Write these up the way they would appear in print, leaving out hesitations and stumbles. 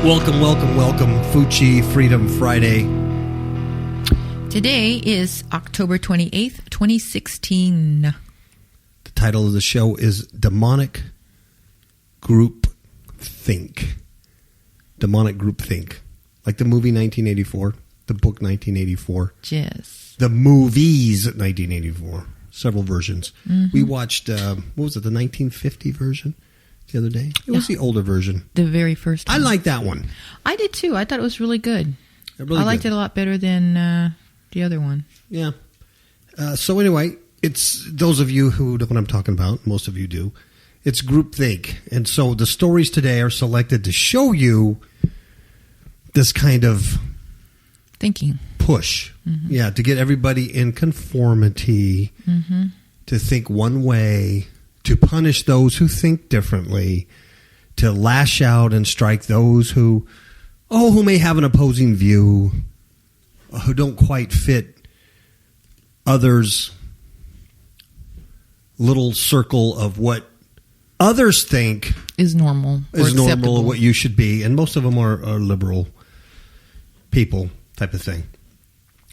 Welcome. Fuchi Freedom Friday. Today is October 28th, 2016. The title of the show is Demonic Group Think. Demonic Group Think. Like the movie 1984, the book 1984. Yes. The movies 1984. Several versions. Mm-hmm. We watched, what was it, the 1950 version? The other day? It was the older version. The very first one. I like that one. I did too. I thought it was really good. Really I liked it a lot better than the other one. Yeah. So anyway, it's those of you who know what I'm talking about. Most of you do. It's groupthink. And so the stories today are selected to show you this kind of thinking push. Mm-hmm. Yeah, to get everybody in conformity, mm-hmm. to think one way, to punish those who think differently, to lash out and strike those who may have an opposing view, who don't quite fit others' little circle of what others think is normal, what you should be. And most of them are liberal people type of thing.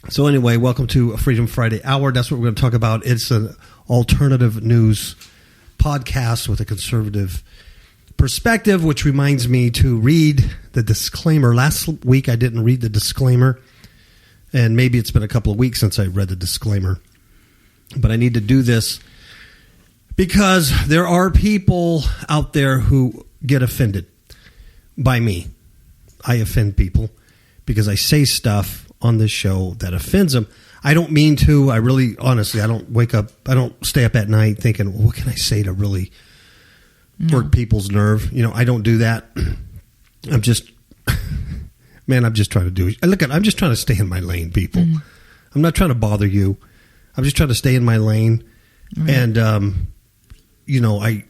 So anyway, welcome to a Freedom Friday Hour. That's what we're going to talk about. It's an alternative news podcast with a conservative perspective, which reminds me to read the disclaimer. Last week I didn't read the disclaimer, and maybe it's been a couple of weeks since I read the disclaimer, but I need to do this because there are people out there who get offended by me. I offend people because I say stuff on this show that offends them. I don't mean to. I really, honestly, I don't stay up at night thinking, well, what can I say to really work people's nerve? I don't do that. I'm just trying to do it. I'm just trying to stay in my lane, people. Mm-hmm. I'm not trying to bother you. I'm just trying to stay in my lane. Mm-hmm. And, I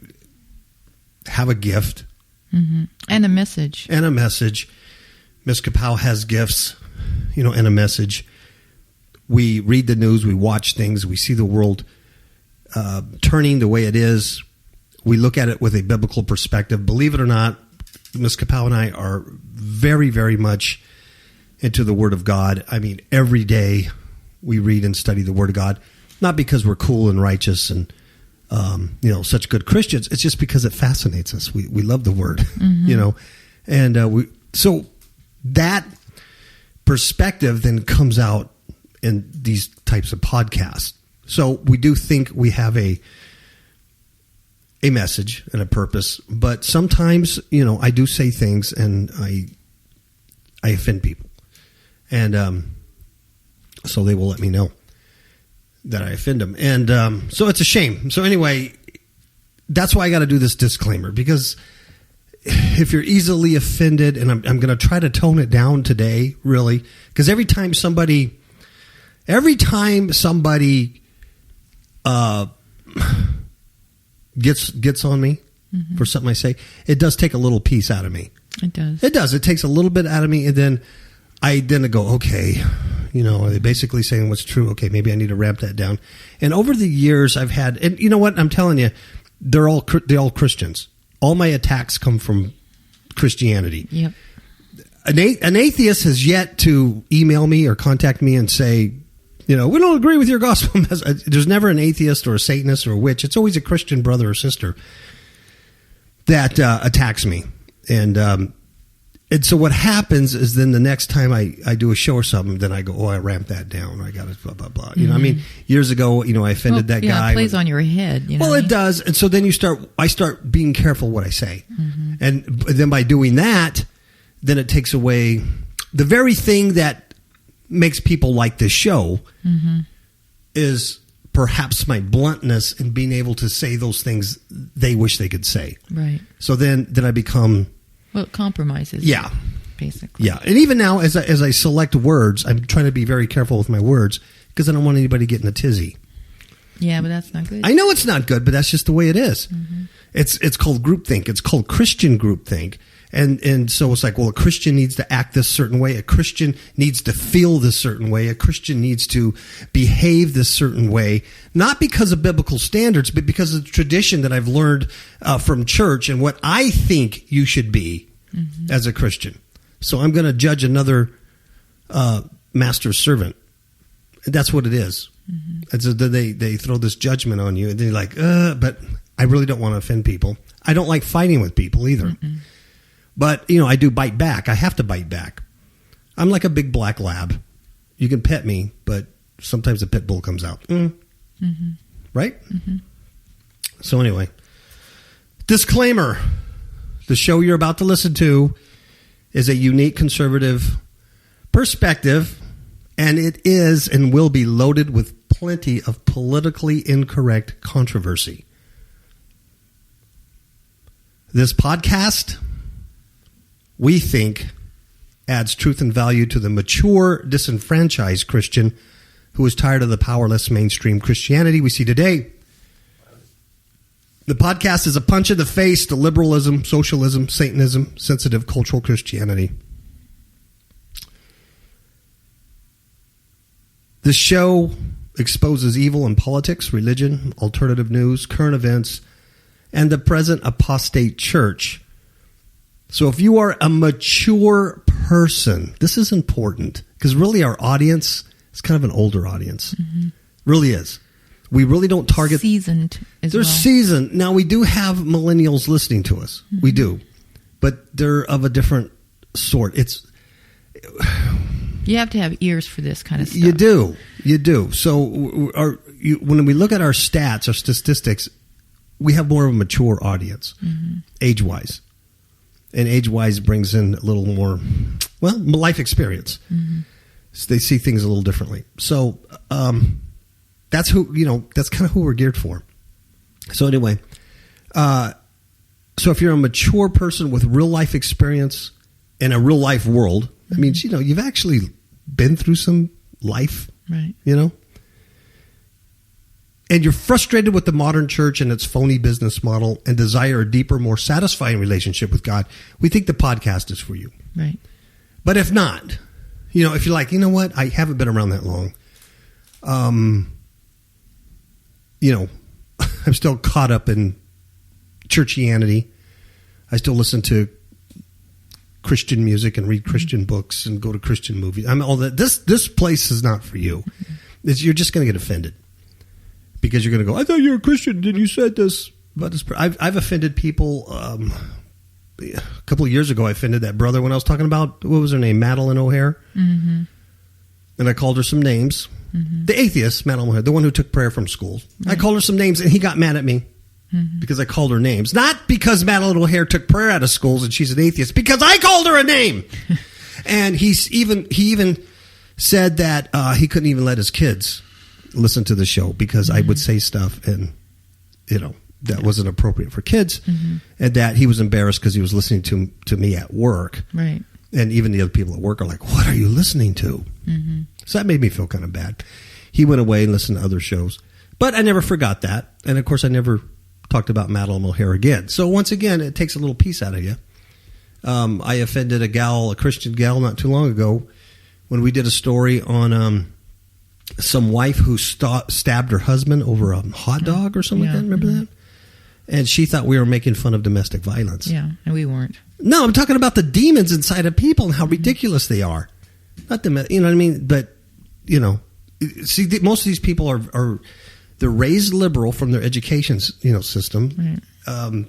have a gift. Mm-hmm. And a message. Ms. Kapow has gifts, and a message. We read the news, we watch things, we see the world turning the way it is. We look at it with a biblical perspective. Believe it or not, Ms. Kapow and I are very, very much into the Word of God. I mean, every day we read and study the Word of God, not because we're cool and righteous and such good Christians. It's just because it fascinates us. We love the Word, mm-hmm. And so that perspective then comes out in these types of podcasts. So we do think we have a message and a purpose, but sometimes, I do say things and I offend people. And so they will let me know that I offend them. And so it's a shame. So anyway, that's why I got to do this disclaimer, because if you're easily offended, and I'm going to try to tone it down today, really, because every time somebody gets on me mm-hmm. for something I say, it does take a little piece out of me. It does. It takes a little bit out of me, and then I go, okay, are they basically saying what's true? Okay, maybe I need to ramp that down. And over the years, I've had, and you know what? I'm telling you, they're all Christians. All my attacks come from Christianity. Yep. An atheist has yet to email me or contact me and say, we don't agree with your gospel message. There's never an atheist or a Satanist or a witch. It's always a Christian brother or sister that attacks me. And so what happens is then the next time I do a show or something, then I go, I ramped that down. I got it, blah, blah, blah. Mm-hmm. I mean, years ago, I offended that guy. It plays on your head. Well, it does. And so then I start being careful what I say. Mm-hmm. And then by doing that, then it takes away the very thing that makes people like this show mm-hmm. is perhaps my bluntness in being able to say those things they wish they could say. Right. So then I become... Well, it compromises. Yeah. Basically. Yeah. And even now, as I select words, I'm trying to be very careful with my words because I don't want anybody getting a tizzy. Yeah, but that's not good. I know it's not good, but that's just the way it is. Mm-hmm. It's called groupthink. It's called Christian groupthink. And so it's like, well, a Christian needs to act this certain way. A Christian needs to feel this certain way. A Christian needs to behave this certain way, not because of biblical standards, but because of the tradition that I've learned from church and what I think you should be as a Christian. So I'm going to judge another master's servant. That's what it is. Mm-hmm. And so they throw this judgment on you, and then you're like, but I really don't want to offend people. I don't like fighting with people either. Mm-mm. But, I do bite back. I have to bite back. I'm like a big black lab. You can pet me, but sometimes a pit bull comes out. Mm-hmm. Right? Mm-hmm. So anyway, disclaimer. The show you're about to listen to is a unique conservative perspective, and it is and will be loaded with plenty of politically incorrect controversy. This podcast, we think, adds truth and value to the mature, disenfranchised Christian who is tired of the powerless mainstream Christianity we see today. The podcast is a punch in the face to liberalism, socialism, Satanism, sensitive cultural Christianity. This show exposes evil in politics, religion, alternative news, current events, and the present apostate church. So if you are a mature person, this is important because really our audience is kind of an older audience. Mm-hmm. Really is. We really don't target... Seasoned as They're well. seasoned. Now, we do have millennials listening to us. Mm-hmm. We do. But they're of a different sort. You have to have ears for this kind of stuff. You do. You do. So when we look at our stats, our statistics, we have more of a mature audience, mm-hmm. age-wise. And age-wise brings in a little more, life experience. Mm-hmm. So they see things a little differently. So that's that's kind of who we're geared for. So anyway, so if you're a mature person with real-life experience in a real-life world, that means, you've actually been through some life, right? And you're frustrated with the modern church and its phony business model and desire a deeper, more satisfying relationship with God, we think the podcast is for you. Right. But if not, if you're like, what, I haven't been around that long. I'm still caught up in churchianity. I still listen to Christian music and read Christian books and go to Christian movies. All that. This place is not for you. You're just going to get offended. Because you're going to go, I thought you were a Christian, and you said this about this. I've offended people. A couple of years ago, I offended that brother when I was talking about, what was her name, Madeline O'Hare? Mm-hmm. And I called her some names. Mm-hmm. The atheist, Madeline O'Hare, the one who took prayer from school. Right. I called her some names, and he got mad at me because I called her names. Not because Madeline O'Hare took prayer out of schools and she's an atheist, because I called her a name. And he even said that he couldn't even let his kids listen to the show because I would say stuff and that wasn't appropriate for kids, and that he was embarrassed because he was listening to me at work, right? And even the other people at work are like, what are you listening to? Mm-hmm. So that made me feel kind of bad. He went away and listened to other shows, but I never forgot that, and of course I never talked about Madeline O'Hare again. So once again, it takes a little piece out of you. I offended a Christian gal not too long ago when we did a story on some wife who stabbed her husband over a hot dog or something like that. Remember that? And she thought we were making fun of domestic violence. Yeah, and we weren't. No, I'm talking about the demons inside of people and how ridiculous they are. Not the, you know what I mean? But, see, most of these people are they're raised liberal from their education, system. Right.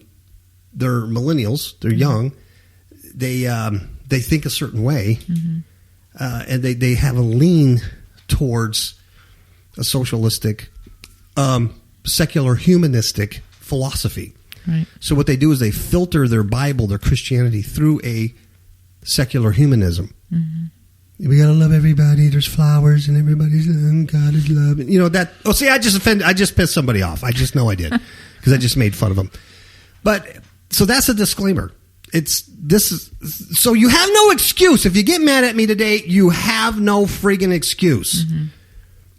They're millennials. They're young. They think a certain way, and they have a lean towards a socialistic, secular, humanistic philosophy. Right. So what they do is they filter their Bible, their Christianity, through a secular humanism. Mm-hmm. We gotta love everybody. There's flowers, and everybody's God is love. And that. Oh, see, I just pissed somebody off. I just know I did because I just made fun of them. But so that's a disclaimer. So you have no excuse. If you get mad at me today, you have no friggin' excuse. Mm-hmm.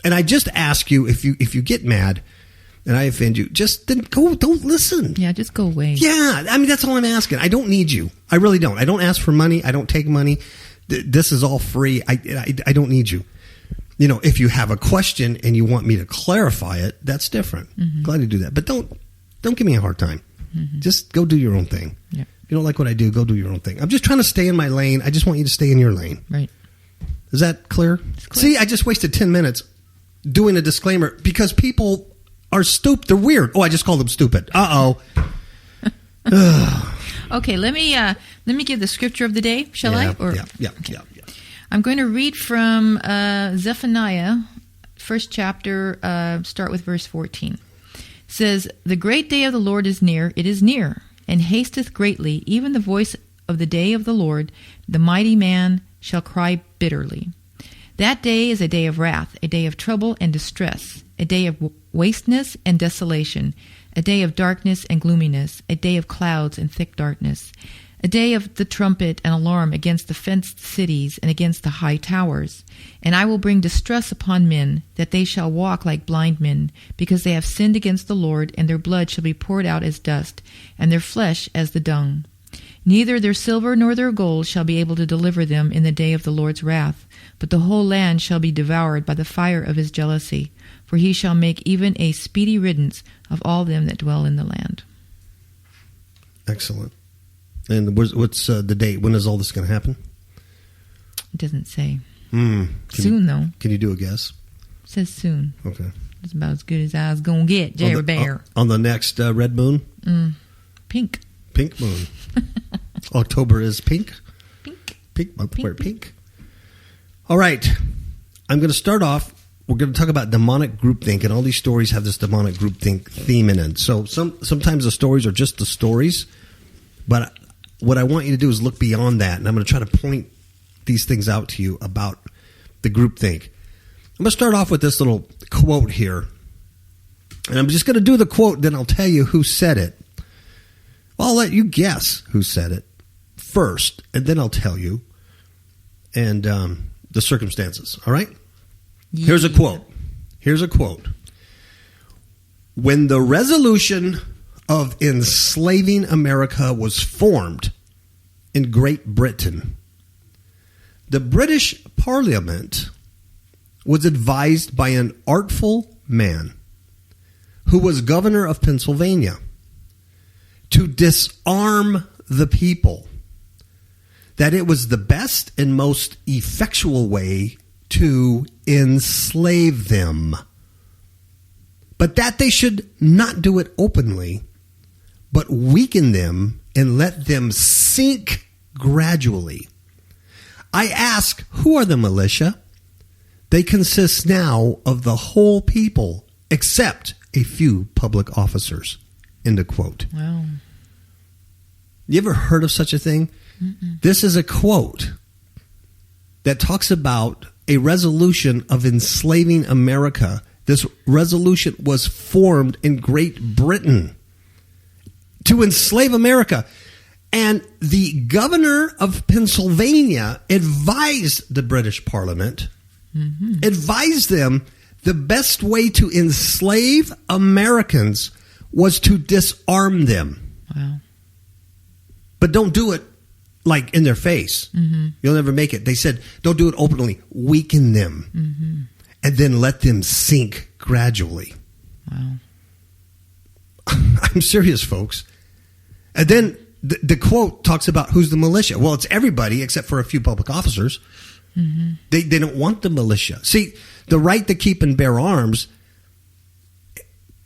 And I just ask you, if you get mad and I offend you, just then don't listen. Yeah, just go away. Yeah, that's all I'm asking. I don't need you. I really don't. I don't ask for money. I don't take money. This is all free. I don't need you. If you have a question and you want me to clarify it, that's different. Mm-hmm. Glad to do that. But don't give me a hard time. Mm-hmm. Just go do your own thing. Yeah. you don't like what I do, go do your own thing. I'm just trying to stay in my lane. I just want you to stay in your lane. Right. Is that clear? See, I just wasted 10 minutes doing a disclaimer because people are stupid. They're weird. Oh, I just called them stupid. Uh-oh. Okay, let me give the scripture of the day, shall I? Yeah. I'm going to read from Zephaniah, first chapter, start with verse 14. It says, "The great day of the Lord is near, it is near, and hasteth greatly, even the voice of the day of the Lord, the mighty man shall cry bitterly. That day is a day of wrath, a day of trouble and distress, a day of wasteness and desolation, a day of darkness and gloominess, a day of clouds and thick darkness, a day of the trumpet and alarm against the fenced cities and against the high towers. And I will bring distress upon men, that they shall walk like blind men, because they have sinned against the Lord, and their blood shall be poured out as dust, and their flesh as the dung. Neither their silver nor their gold shall be able to deliver them in the day of the Lord's wrath, but the whole land shall be devoured by the fire of his jealousy, for he shall make even a speedy riddance of all them that dwell in the land." Excellent. And what's the date? When is all this going to happen? It doesn't say. Soon, though. Can you do a guess? It says soon. Okay. It's about as good as I was going to get, Jerry Bear. On the next red moon? Pink. Pink moon. October is pink? Pink month. Pink, Wear pink. All right. I'm going to start off. We're going to talk about demonic groupthink, and all these stories have this demonic groupthink theme in it. So sometimes the stories are just the stories, but what I want you to do is look beyond that, and I'm going to try to point these things out to you about the groupthink. I'm going to start off with this little quote here, and I'm just going to do the quote, then I'll tell you who said it. Well, I'll let you guess who said it first, and then I'll tell you, and the circumstances, all right? Yeah. Here's a quote. "When the resolution of enslaving America was formed in Great Britain, the British Parliament was advised by an artful man who was governor of Pennsylvania to disarm the people, that it was the best and most effectual way to enslave them, but that they should not do it openly, but weaken them and let them sink gradually. I ask, who are the militia? They consist now of the whole people, except a few public officers." End of quote. Wow. You ever heard of such a thing? Mm-mm. This is a quote that talks about a resolution of enslaving America. This resolution was formed in Great Britain to enslave America. And the governor of Pennsylvania advised the British Parliament, advised them the best way to enslave Americans was to disarm them. Wow. But don't do it like in their face. Mm-hmm. You'll never make it. They said, don't do it openly. Weaken them. And then let them sink gradually. Wow. I'm serious, folks. And then the quote talks about who's the militia. Well, it's everybody except for a few public officers. Mm-hmm. They don't want the militia. See, the right to keep and bear arms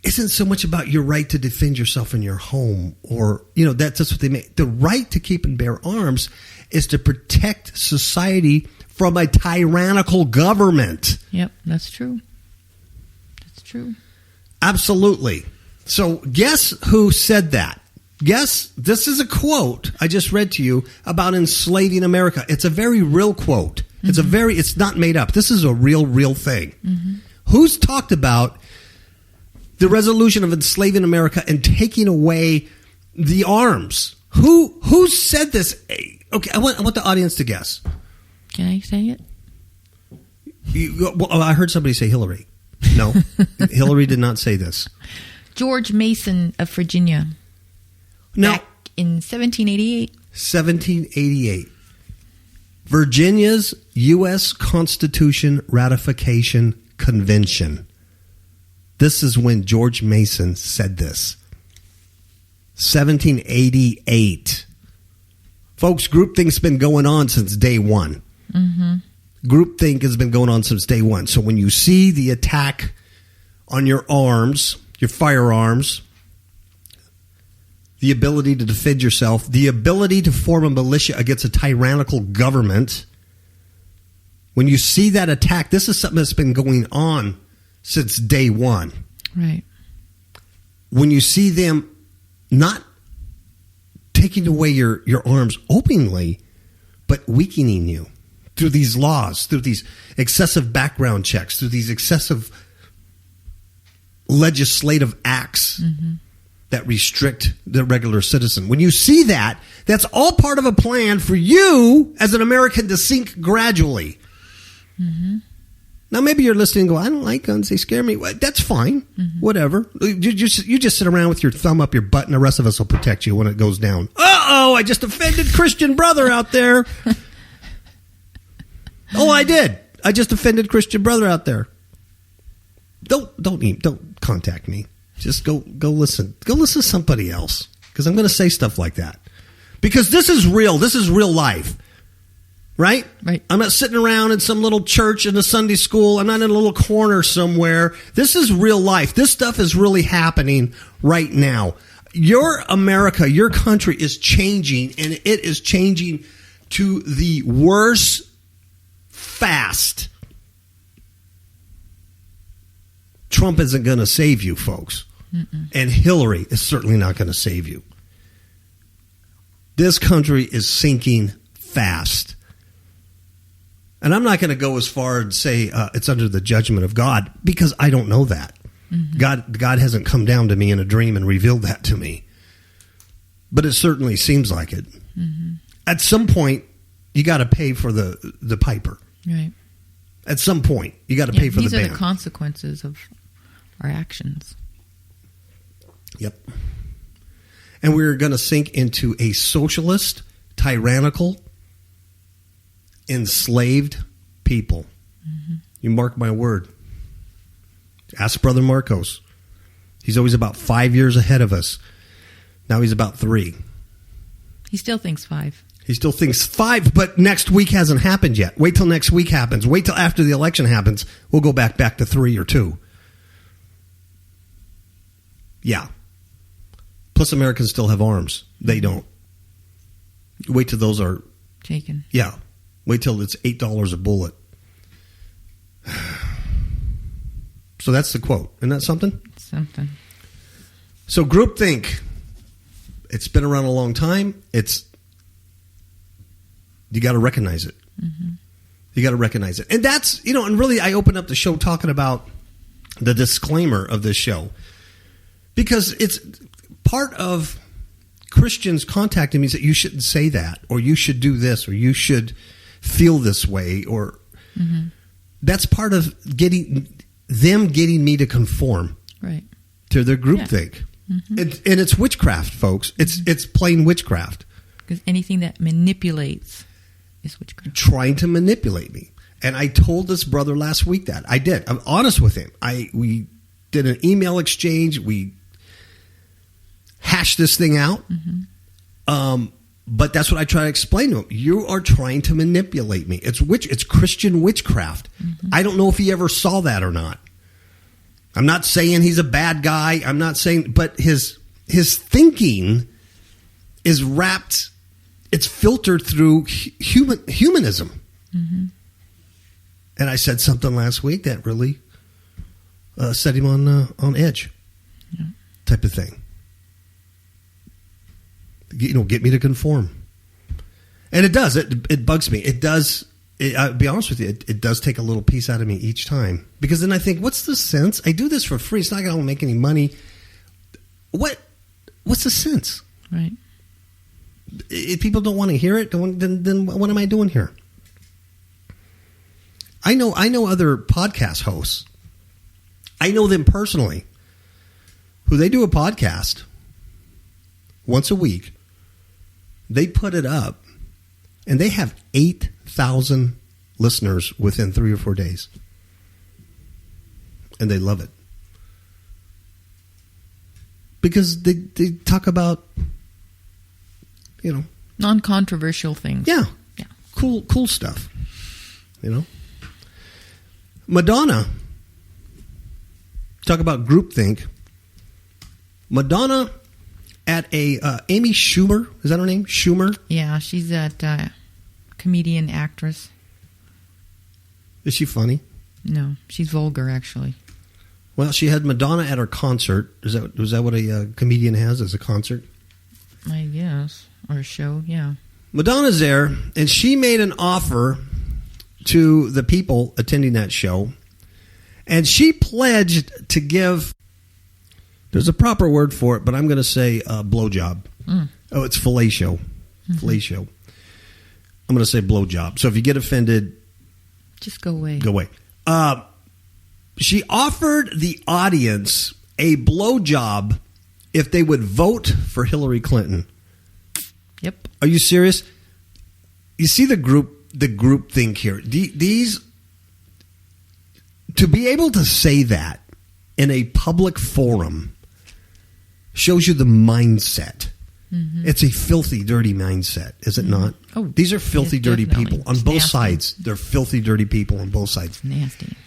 isn't so much about your right to defend yourself in your home, or, that's what they make. The right to keep and bear arms is to protect society from a tyrannical government. Yep, that's true. That's true. Absolutely. So guess who said that? Guess, this is a quote I just read to you about enslaving America. It's a very real quote. Mm-hmm. It's not made up. This is a real thing. Mm-hmm. Who's talked about the resolution of enslaving America and taking away the arms? Who said this? Okay, I want the audience to guess. Can I say it? I heard somebody say Hillary. No, Hillary did not say this. George Mason of Virginia. No. Back in 1788. 1788. Virginia's U.S. Constitution Ratification Convention. This is when George Mason said this. 1788. Folks, groupthink's been going on since day one. Mm-hmm. Groupthink has been going on since day one. So when you see the attack on your arms, your firearms, the ability to defend yourself, the ability to form a militia against a tyrannical government, when you see that attack, this is something that's been going on since day one. Right. When you see them not taking away your arms openly, but weakening you through these laws, through these excessive background checks, through these excessive legislative acts that restrict the regular citizen. When you see that, that's all part of a plan for you as an American to sink gradually. Mm-hmm. Now, maybe you're listening and go, I don't like guns. They scare me. Well, that's fine. Mm-hmm. Whatever. You just sit around with your thumb up your butt and the rest of us will protect you when it goes down. Uh-oh, I just offended Christian brother out there. Oh, I did. I just offended Christian brother out there. Don't contact me. Just go listen. Go listen to somebody else because I'm going to say stuff like that. Because this is real. This is real life. Right? Right. I'm not sitting around in some little church in a Sunday school. I'm not in a little corner somewhere. This is real life. This stuff is really happening right now. Your America, your country is changing, and it is changing to the worse fast. Trump isn't going to save you, folks. Mm-mm. And Hillary is certainly not going to save you. This country is sinking fast. And I'm not going to go as far and say it's under the judgment of God because I don't know that. Mm-hmm. God hasn't come down to me in a dream and revealed that to me. But it certainly seems like it. Mm-hmm. At some point, you got to pay for the piper. Right. At some point, you got to pay for the band. These are the consequences of our actions. Yep. And we're going to sink into a socialist, tyrannical, enslaved people. Mm-hmm. You mark my word. Ask Brother Marcos. He's always about 5 years ahead of us. Now he's about 3. He still thinks 5. He still thinks 5, but next week hasn't happened yet. Wait till next week happens. Wait till after the election happens. We'll go back to 3 or 2. Yeah. Plus Americans still have arms. They don't. Wait till those are taken. Yeah. Wait till it's $8 a bullet. So that's the quote. Isn't that something? Something. So groupthink. It's been around a long time. You got to recognize it. Mm-hmm. You got to recognize it. And that's, and really I opened up the show talking about the disclaimer of this show. Because it's part of Christians contacting me that you shouldn't say that, or you should do this, or you should feel this way, or that's part of getting me to conform to their groupthink. Mm-hmm. And it's witchcraft, folks. It's plain witchcraft. Because anything that manipulates is witchcraft. Trying to manipulate me. And I told this brother last week that. I did. I'm honest with him. We did an email exchange. We hashed this thing out. Mm-hmm. But that's what I try to explain to him. You are trying to manipulate me. It's Christian witchcraft. Mm-hmm. I don't know if he ever saw that or not. I'm not saying he's a bad guy. I'm not saying, but his thinking is wrapped. It's filtered through humanism. Mm-hmm. And I said something last week that really set him on edge, type of thing. Get me to conform. And it does. It bugs me. It does. I'll be honest with you. It does take a little piece out of me each time. Because then I think, what's the sense? I do this for free. It's not going to make any money. What's the sense? Right. If people don't want to hear it, then what am I doing here? I know other podcast hosts. I know them personally, who they do a podcast once a week. They put it up, and they have 8,000 listeners within 3 or 4 days. And they love it. Because they talk about, Non-controversial things. Yeah. Yeah. Cool stuff. Maddona. Talk about groupthink. Maddona at a Amy Schumer. Is that her name? Schumer? Yeah, she's that comedian actress. Is she funny? No, she's vulgar, actually. Well, she had Maddona at her concert. Was that what a comedian has as a concert? I guess. Or a show, yeah. Madonna's there, and she made an offer to the people attending that show, and she pledged to give, there's a proper word for it, but I'm going to say blowjob. Oh, it's fellatio. Fellatio. I'm going to say blowjob. So if you get offended, just go away. Go away. She offered the audience a blowjob if they would vote for Hillary Clinton. Yep. Are you serious? You see the group thing here. These, to be able to say that in a public forum shows you the mindset. It's a filthy, dirty mindset, is it not? Oh, these are filthy, dirty definitely. people on It's both nasty. sides. They're filthy, dirty people on both sides. It's nasty.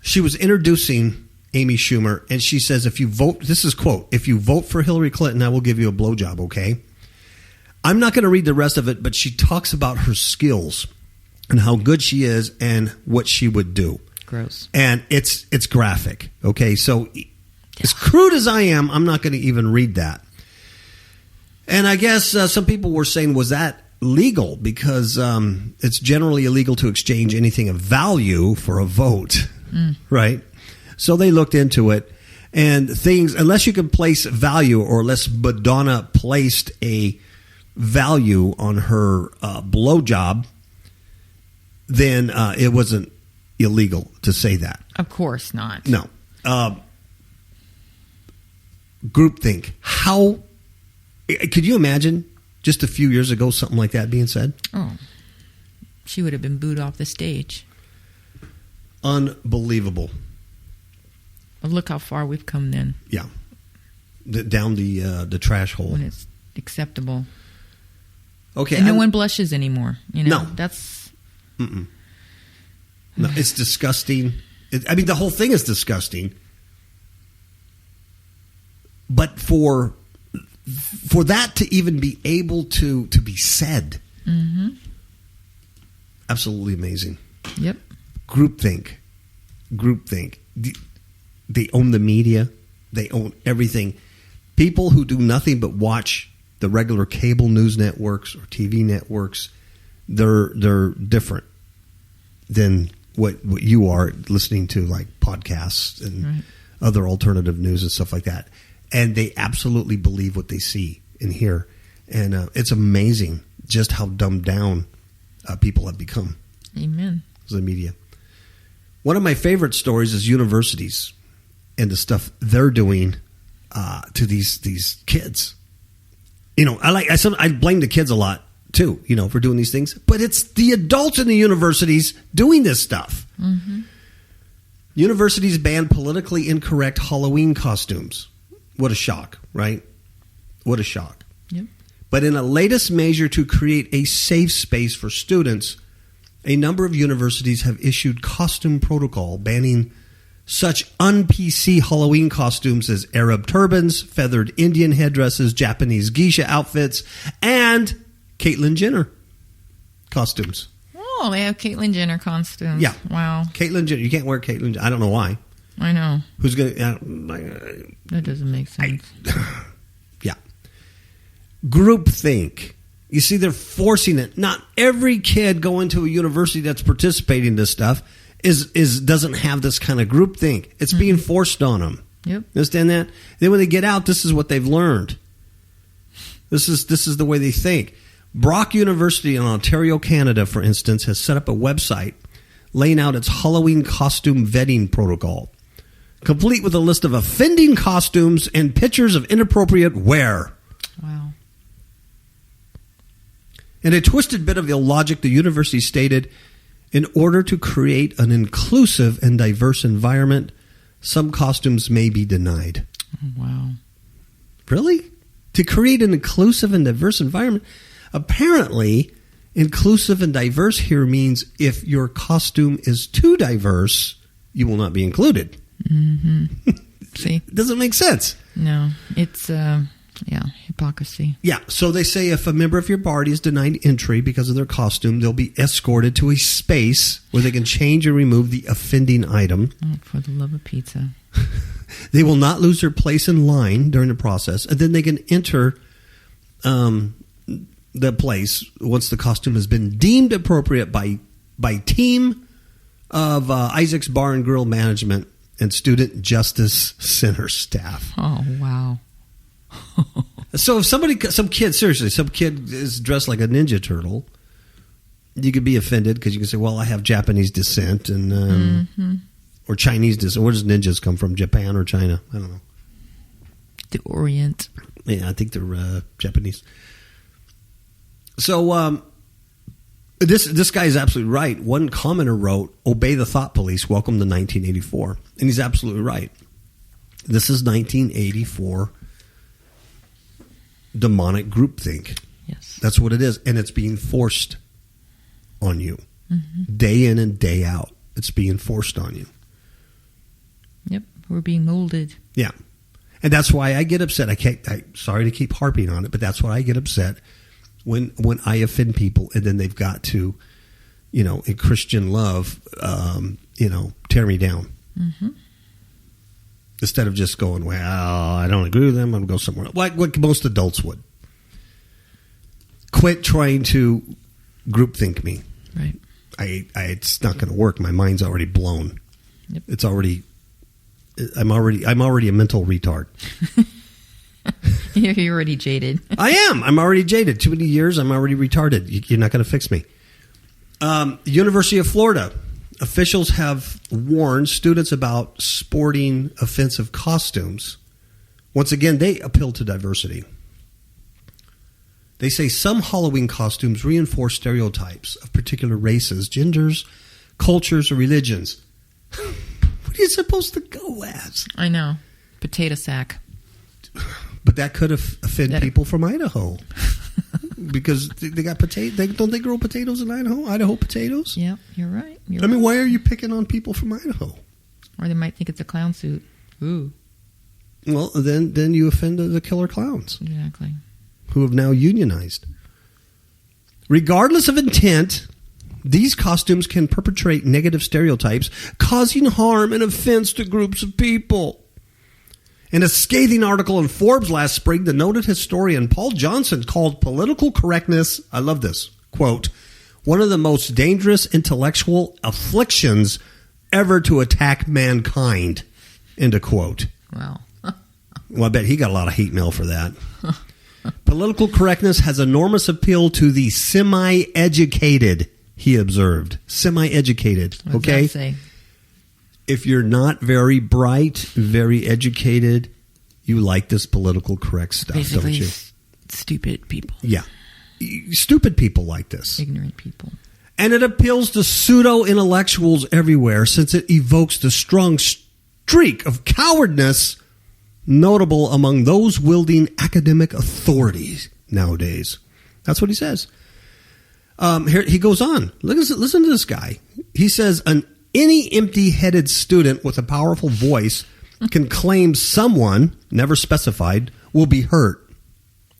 She was introducing Amy Schumer, and she says, if you vote, this is quote, if you vote for Hillary Clinton, I will give you a blowjob, okay? I'm not going to read the rest of it, but she talks about her skills and how good she is and what she would do. Gross. And it's graphic, okay? So as crude as I am, I'm not going to even read that. And I guess some people were saying, was that legal? Because it's generally illegal to exchange anything of value for a vote, right? So they looked into it, and things, unless you can place value, or unless Madonna placed a value on her blowjob, then it wasn't illegal to say that. Of course not. No. Groupthink. How could you imagine just a few years ago something like that being said? Oh, she would have been booed off the stage. Unbelievable. Well, look how far we've come then. Yeah. Down the trash hole. When it's acceptable. Okay. And no one blushes anymore. No. That's... No, it's disgusting. The whole thing is disgusting. But for that to even be able to be said, absolutely amazing. Yep. Groupthink. They own the media. They own everything. People who do nothing but watch the regular cable news networks or TV networks, they're different than what you are listening to, like podcasts and other alternative news and stuff like that. And they absolutely believe what they see and hear. And it's amazing just how dumbed down people have become. Amen. The media. One of my favorite stories is universities and the stuff they're doing to these kids. I blame the kids a lot too, for doing these things. But it's the adults in the universities doing this stuff. Universities ban politically incorrect Halloween costumes. What a shock, right? What a shock. Yep. But in a latest measure to create a safe space for students, a number of universities have issued costume protocol banning such un-PC Halloween costumes as Arab turbans, feathered Indian headdresses, Japanese geisha outfits, and Caitlyn Jenner costumes. Oh, they have Caitlyn Jenner costumes. Yeah. Wow. Caitlyn Jenner. You can't wear Caitlyn. I don't know why. I know. Who's going to... That doesn't make sense. Yeah. Groupthink. You see, they're forcing it. Not every kid going to a university that's participating in this stuff doesn't have this kind of groupthink. It's being forced on them. Yep. Understand that? Then when they get out, this is what they've learned. This is the way they think. Brock University in Ontario, Canada, for instance, has set up a website laying out its Halloween costume vetting protocol, complete with a list of offending costumes and pictures of inappropriate wear. Wow. In a twisted bit of illogic, the university stated, in order to create an inclusive and diverse environment, some costumes may be denied. Wow. Really? to create an inclusive and diverse environment. Apparently, inclusive and diverse here means if your costume is too diverse, you will not be included. Mm-hmm. See? It doesn't make sense. No, it's, hypocrisy. Yeah, so they say if a member of your party is denied entry because of their costume, they'll be escorted to a space where they can change or remove the offending item. Oh, for the love of pizza. They will not lose their place in line during the process, and then they can enter the place once the costume has been deemed appropriate by team of Isaac's Bar and Grill management and Student Justice Center staff. Oh, wow. So if some kid is dressed like a Ninja Turtle, you could be offended because you can say, well, I have Japanese descent and or Chinese descent. Where does ninjas come from? Japan or China? I don't know. The Orient. Yeah, I think they're Japanese. So this guy is absolutely right. One commenter wrote, "Obey the thought police. Welcome to 1984," and he's absolutely right. This is 1984 demonic groupthink. Yes, that's what it is, and it's being forced on you day in and day out. It's being forced on you. Yep, we're being molded. Yeah, and that's why I get upset. I'm sorry to keep harping on it, but that's why I get upset when I offend people, and then they've got to, in Christian love, tear me down. Mm-hmm. Instead of just going, well, I don't agree with them, I'm going to go somewhere else. Like what most adults would. Quit trying to groupthink me. Right. It's not going to work. My mind's already blown. Yep. I'm already a mental retard. You're already jaded. I am. I'm already jaded. Too many years, I'm already retarded. You're not going to fix me. University of Florida. Officials have warned students about sporting offensive costumes. Once again, they appeal to diversity. They say some Halloween costumes reinforce stereotypes of particular races, genders, cultures, or religions. What are you supposed to go as? I know. Potato sack. But that could offend people from Idaho. Because they got don't they grow potatoes in Idaho? Idaho potatoes? Yeah, you're right. Why are you picking on people from Idaho? Or they might think it's a clown suit. Ooh. Well, then you offend the killer clowns. Exactly. Who have now unionized. Regardless of intent, these costumes can perpetrate negative stereotypes, causing harm and offense to groups of people. In a scathing article in Forbes last spring, the noted historian Paul Johnson called political correctness, I love this, quote, one of the most dangerous intellectual afflictions ever to attack mankind, end of quote. Wow. Well, I bet he got a lot of hate mail for that. Political correctness has enormous appeal to the semi-educated, he observed. Semi-educated, what does that say? If you're not very bright, very educated, you like this political correct stuff, basically, don't you? Stupid people. Yeah. Stupid people like this. Ignorant people. And it appeals to pseudo-intellectuals everywhere since it evokes the strong streak of cowardness notable among those wielding academic authorities nowadays. That's what he says. Here he goes on. Listen to this guy. He says, any empty-headed student with a powerful voice can claim someone, never specified, will be hurt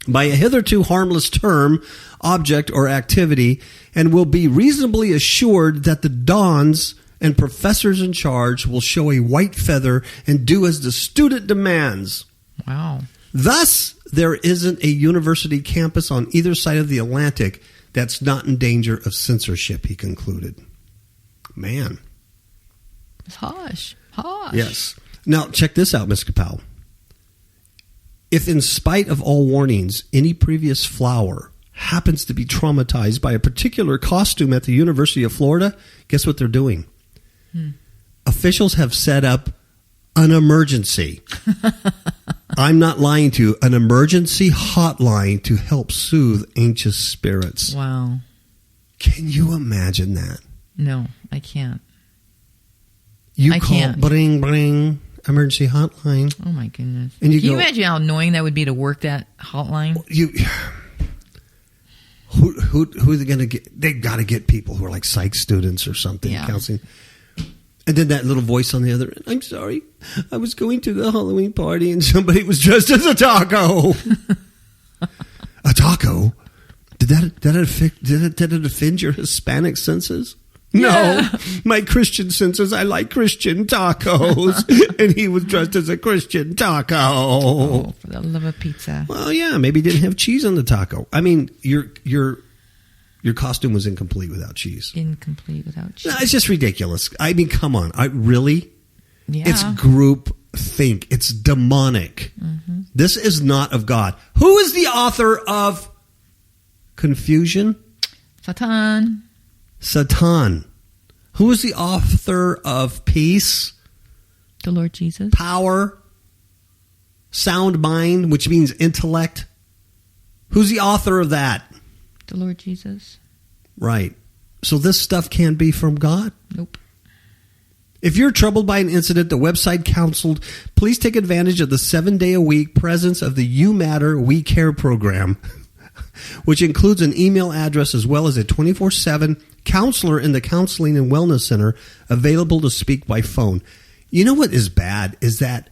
by a hitherto harmless term, object, or activity, and will be reasonably assured that the dons and professors in charge will show a white feather and do as the student demands. Wow. Thus, there isn't a university campus on either side of the Atlantic that's not in danger of censorship, he concluded. Man. It's harsh. Yes. Now, check this out, Ms. Kapow. If in spite of all warnings, any previous flower happens to be traumatized by a particular costume at the University of Florida, guess what they're doing? Officials have set up an emergency. I'm not lying to you. An emergency hotline to help soothe anxious spirits. Wow. Can you imagine that? No, I can't. I can't. Bring, emergency hotline. Oh, my goodness. And Can you imagine how annoying that would be to work that hotline? Who are they going to get? They got to get people who are like psych students or something, counseling. And then that little voice on the other end. I'm sorry. I was going to the Halloween party and somebody was dressed as a taco. A taco? Did it offend your Hispanic senses? No, my Christian senses. I like Christian tacos, and he was dressed as a Christian taco. Oh, for the love of pizza. Well, yeah, maybe he didn't have cheese on the taco. I mean, your costume was incomplete without cheese. Incomplete without cheese. No, it's just ridiculous. I mean, come on. Really? Yeah. It's group think. It's demonic. Mm-hmm. This is not of God. Who is the author of confusion? Satan. Who is the author of peace? The Lord Jesus. Power. Sound mind, which means intellect. Who's the author of that? The Lord Jesus. Right. So this stuff can't be from God? Nope. If you're troubled by an incident the website counseled, please take advantage of the 7-day-a-week presence of the You Matter, We Care program, which includes an email address as well as a 24/7 counselor in the Counseling and Wellness Center available to speak by phone. You know what is bad is that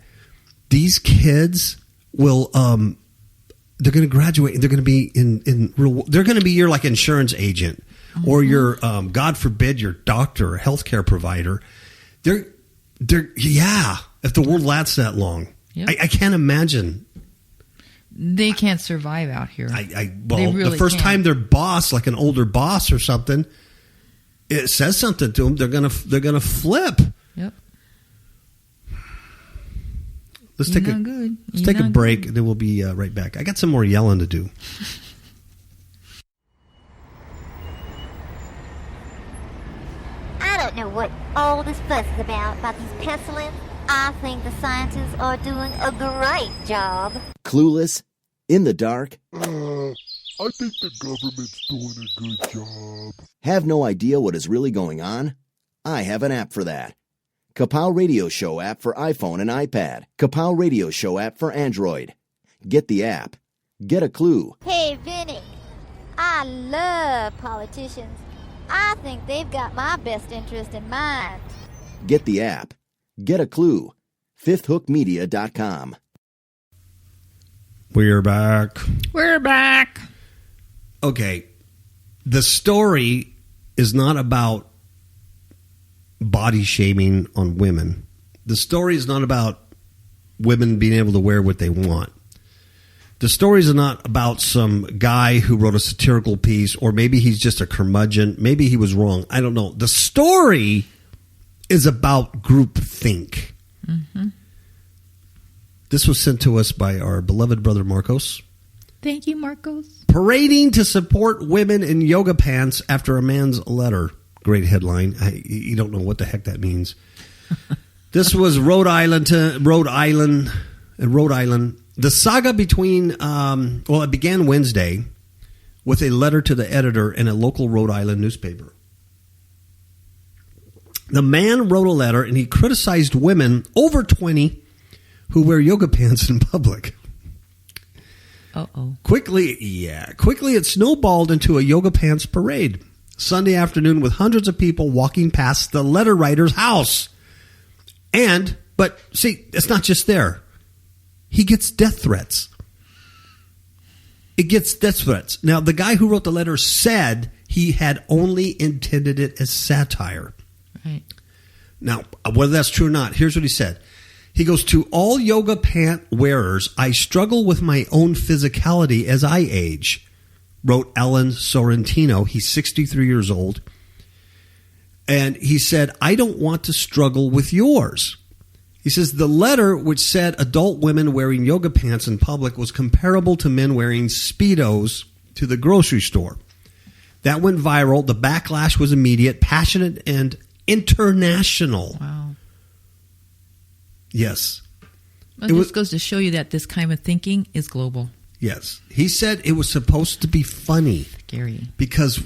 these kids will they're going to graduate. They're going to be they're going to be your like insurance agent or your God forbid your doctor or healthcare provider. They're if the world lasts that long. Yep. I can't imagine. They can't survive out here. The first time their boss, like an older boss or something, it says something to them, they're gonna flip. Yep. Let's take a break, and then we'll be right back. I got some more yelling to do. I don't know what all this fuss is about these penicillins. I think the scientists are doing a great job. Clueless? In the dark? I think the government's doing a good job. Have no idea what is really going on? I have an app for that. Kapow Radio Show app for iPhone and iPad. Kapow Radio Show app for Android. Get the app. Get a clue. Hey, Vinny. I love politicians. I think they've got my best interest in mind. Get the app. Get a clue. FifthHookMedia.com. We're back. We're back. Okay. The story is not about body shaming on women. The story is not about women being able to wear what they want. The story is not about some guy who wrote a satirical piece, or maybe he's just a curmudgeon. Maybe he was wrong. I don't know. The story is about groupthink. Mm-hmm. This was sent to us by our beloved brother Marcos. Thank you, Marcos. Parading to support women in yoga pants after a man's letter. Great headline. You don't know what the heck that means. This was Rhode Island. The saga between, it began Wednesday with a letter to the editor in a local Rhode Island newspaper. The man wrote a letter and he criticized women over 20 who wear yoga pants in public. Uh-oh. Quickly it snowballed into a yoga pants parade Sunday afternoon with hundreds of people walking past the letter writer's house. But see, it's not just there. He gets death threats. It gets death threats. Now, the guy who wrote the letter said he had only intended it as satire. Right. Now, whether that's true or not, here's what he said. He goes, to all yoga pant wearers, I struggle with my own physicality as I age, wrote Ellen Sorrentino. He's 63 years old. And he said, I don't want to struggle with yours. He says, the letter, which said adult women wearing yoga pants in public, was comparable to men wearing Speedos to the grocery store. That went viral. The backlash was immediate, passionate, and international. Wow. Yes. It just goes to show you that this kind of thinking is global. Yes. He said it was supposed to be funny. Scary. Because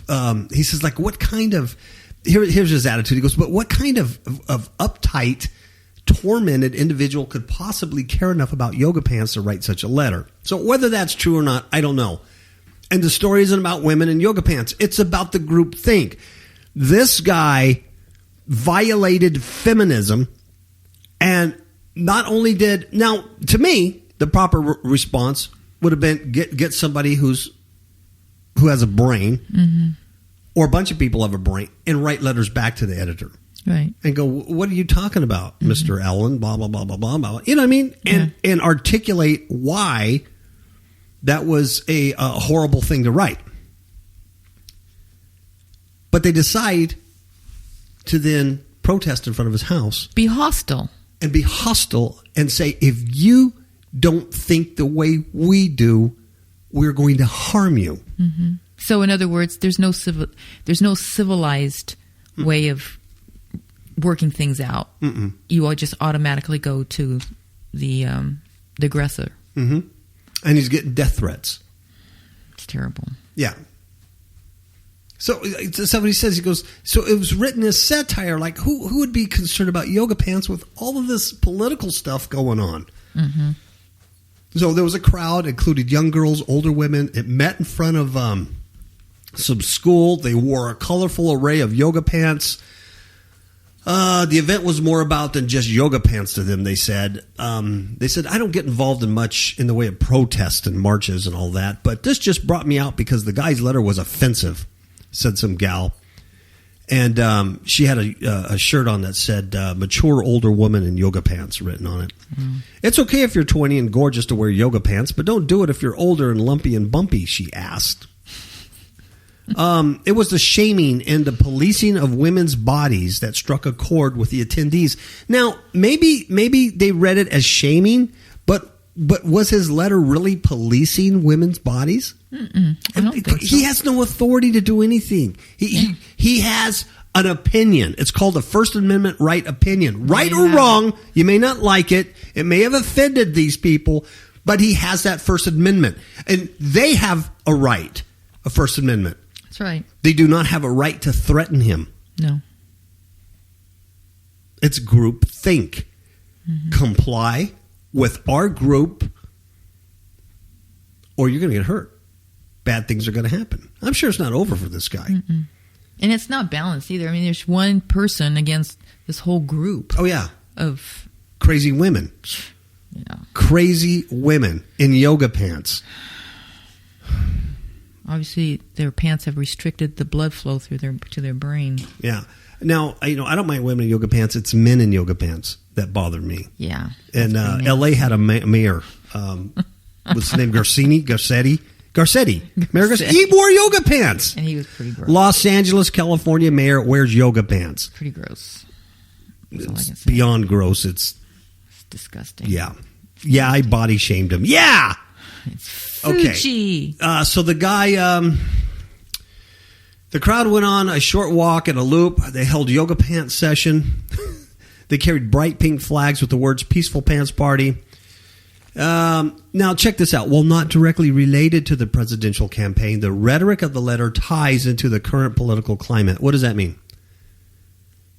he says, what kind of... Here's his attitude. He goes, but what kind of uptight tormented individual could possibly care enough about yoga pants to write such a letter. So whether that's true or not, I don't know. And the story isn't about women in yoga pants. It's about the group think. This guy violated feminism, and not only did... Now, to me, the proper response would have been get somebody who has a brain, or a bunch of people have a brain, and write letters back to the editor. Right. And go, what are you talking about, Mr. Allen? Blah, blah, blah, blah, blah, blah. You know what I mean? And articulate why that was a horrible thing to write. But they decide to then protest in front of his house. Be hostile. And be hostile and say, if you don't think the way we do, we're going to harm you. Mm-hmm. So in other words, there's no civilized way of working things out. You all just automatically go to the aggressor. Mm-hmm. And he's getting death threats. It's terrible. Yeah. So somebody says, he goes, so it was written as satire. Like, who would be concerned about yoga pants with all of this political stuff going on? Mm-hmm. So there was a crowd, included young girls, older women. It met in front of some school. They wore a colorful array of yoga pants. The event was more about than just yoga pants to them, they said. They said, I don't get involved in much in the way of protests and marches and all that, but this just brought me out because the guy's letter was offensive, said some gal. And she had a shirt on that said, mature older woman in yoga pants written on it. It's okay if you're 20 and gorgeous to wear yoga pants, but don't do it if you're older and lumpy and bumpy, she asked. It was the shaming and the policing of women's bodies that struck a chord with the attendees. Now, maybe they read it as shaming, but was his letter really policing women's bodies? I don't think so. He has no authority to do anything. He has an opinion. It's called a First Amendment right opinion. Right or wrong, you may not like it. It may have offended these people, but he has that First Amendment. And they have a right, a First Amendment. That's right. They do not have a right to threaten him. No. It's group think. Comply with our group, or you're going to get hurt. Bad things are going to happen. I'm sure it's not over for this guy. And it's not balanced either. I mean, there's one person against this whole group. Oh, yeah. Of crazy women. Yeah. Crazy women in yoga pants. Obviously, their pants have restricted the blood flow through to their brain. Yeah. Now, I don't mind women in yoga pants. It's men in yoga pants that bother me. Yeah. And L.A. had a mayor. What's his name? Garcetti. Mayor Garcetti. He wore yoga pants. And he was pretty gross. Los Angeles, California mayor wears yoga pants. Pretty gross. That's all I can It's say. beyond gross. It's disgusting. Yeah. Yeah, I body shamed him. Yeah. It's Fuji. Okay. So the guy, the crowd went on a short walk and a loop. They held yoga pants session. They carried bright pink flags with the words Peaceful Pants Party. Now, check this out. While not directly related to the presidential campaign, the rhetoric of the letter ties into the current political climate. What does that mean?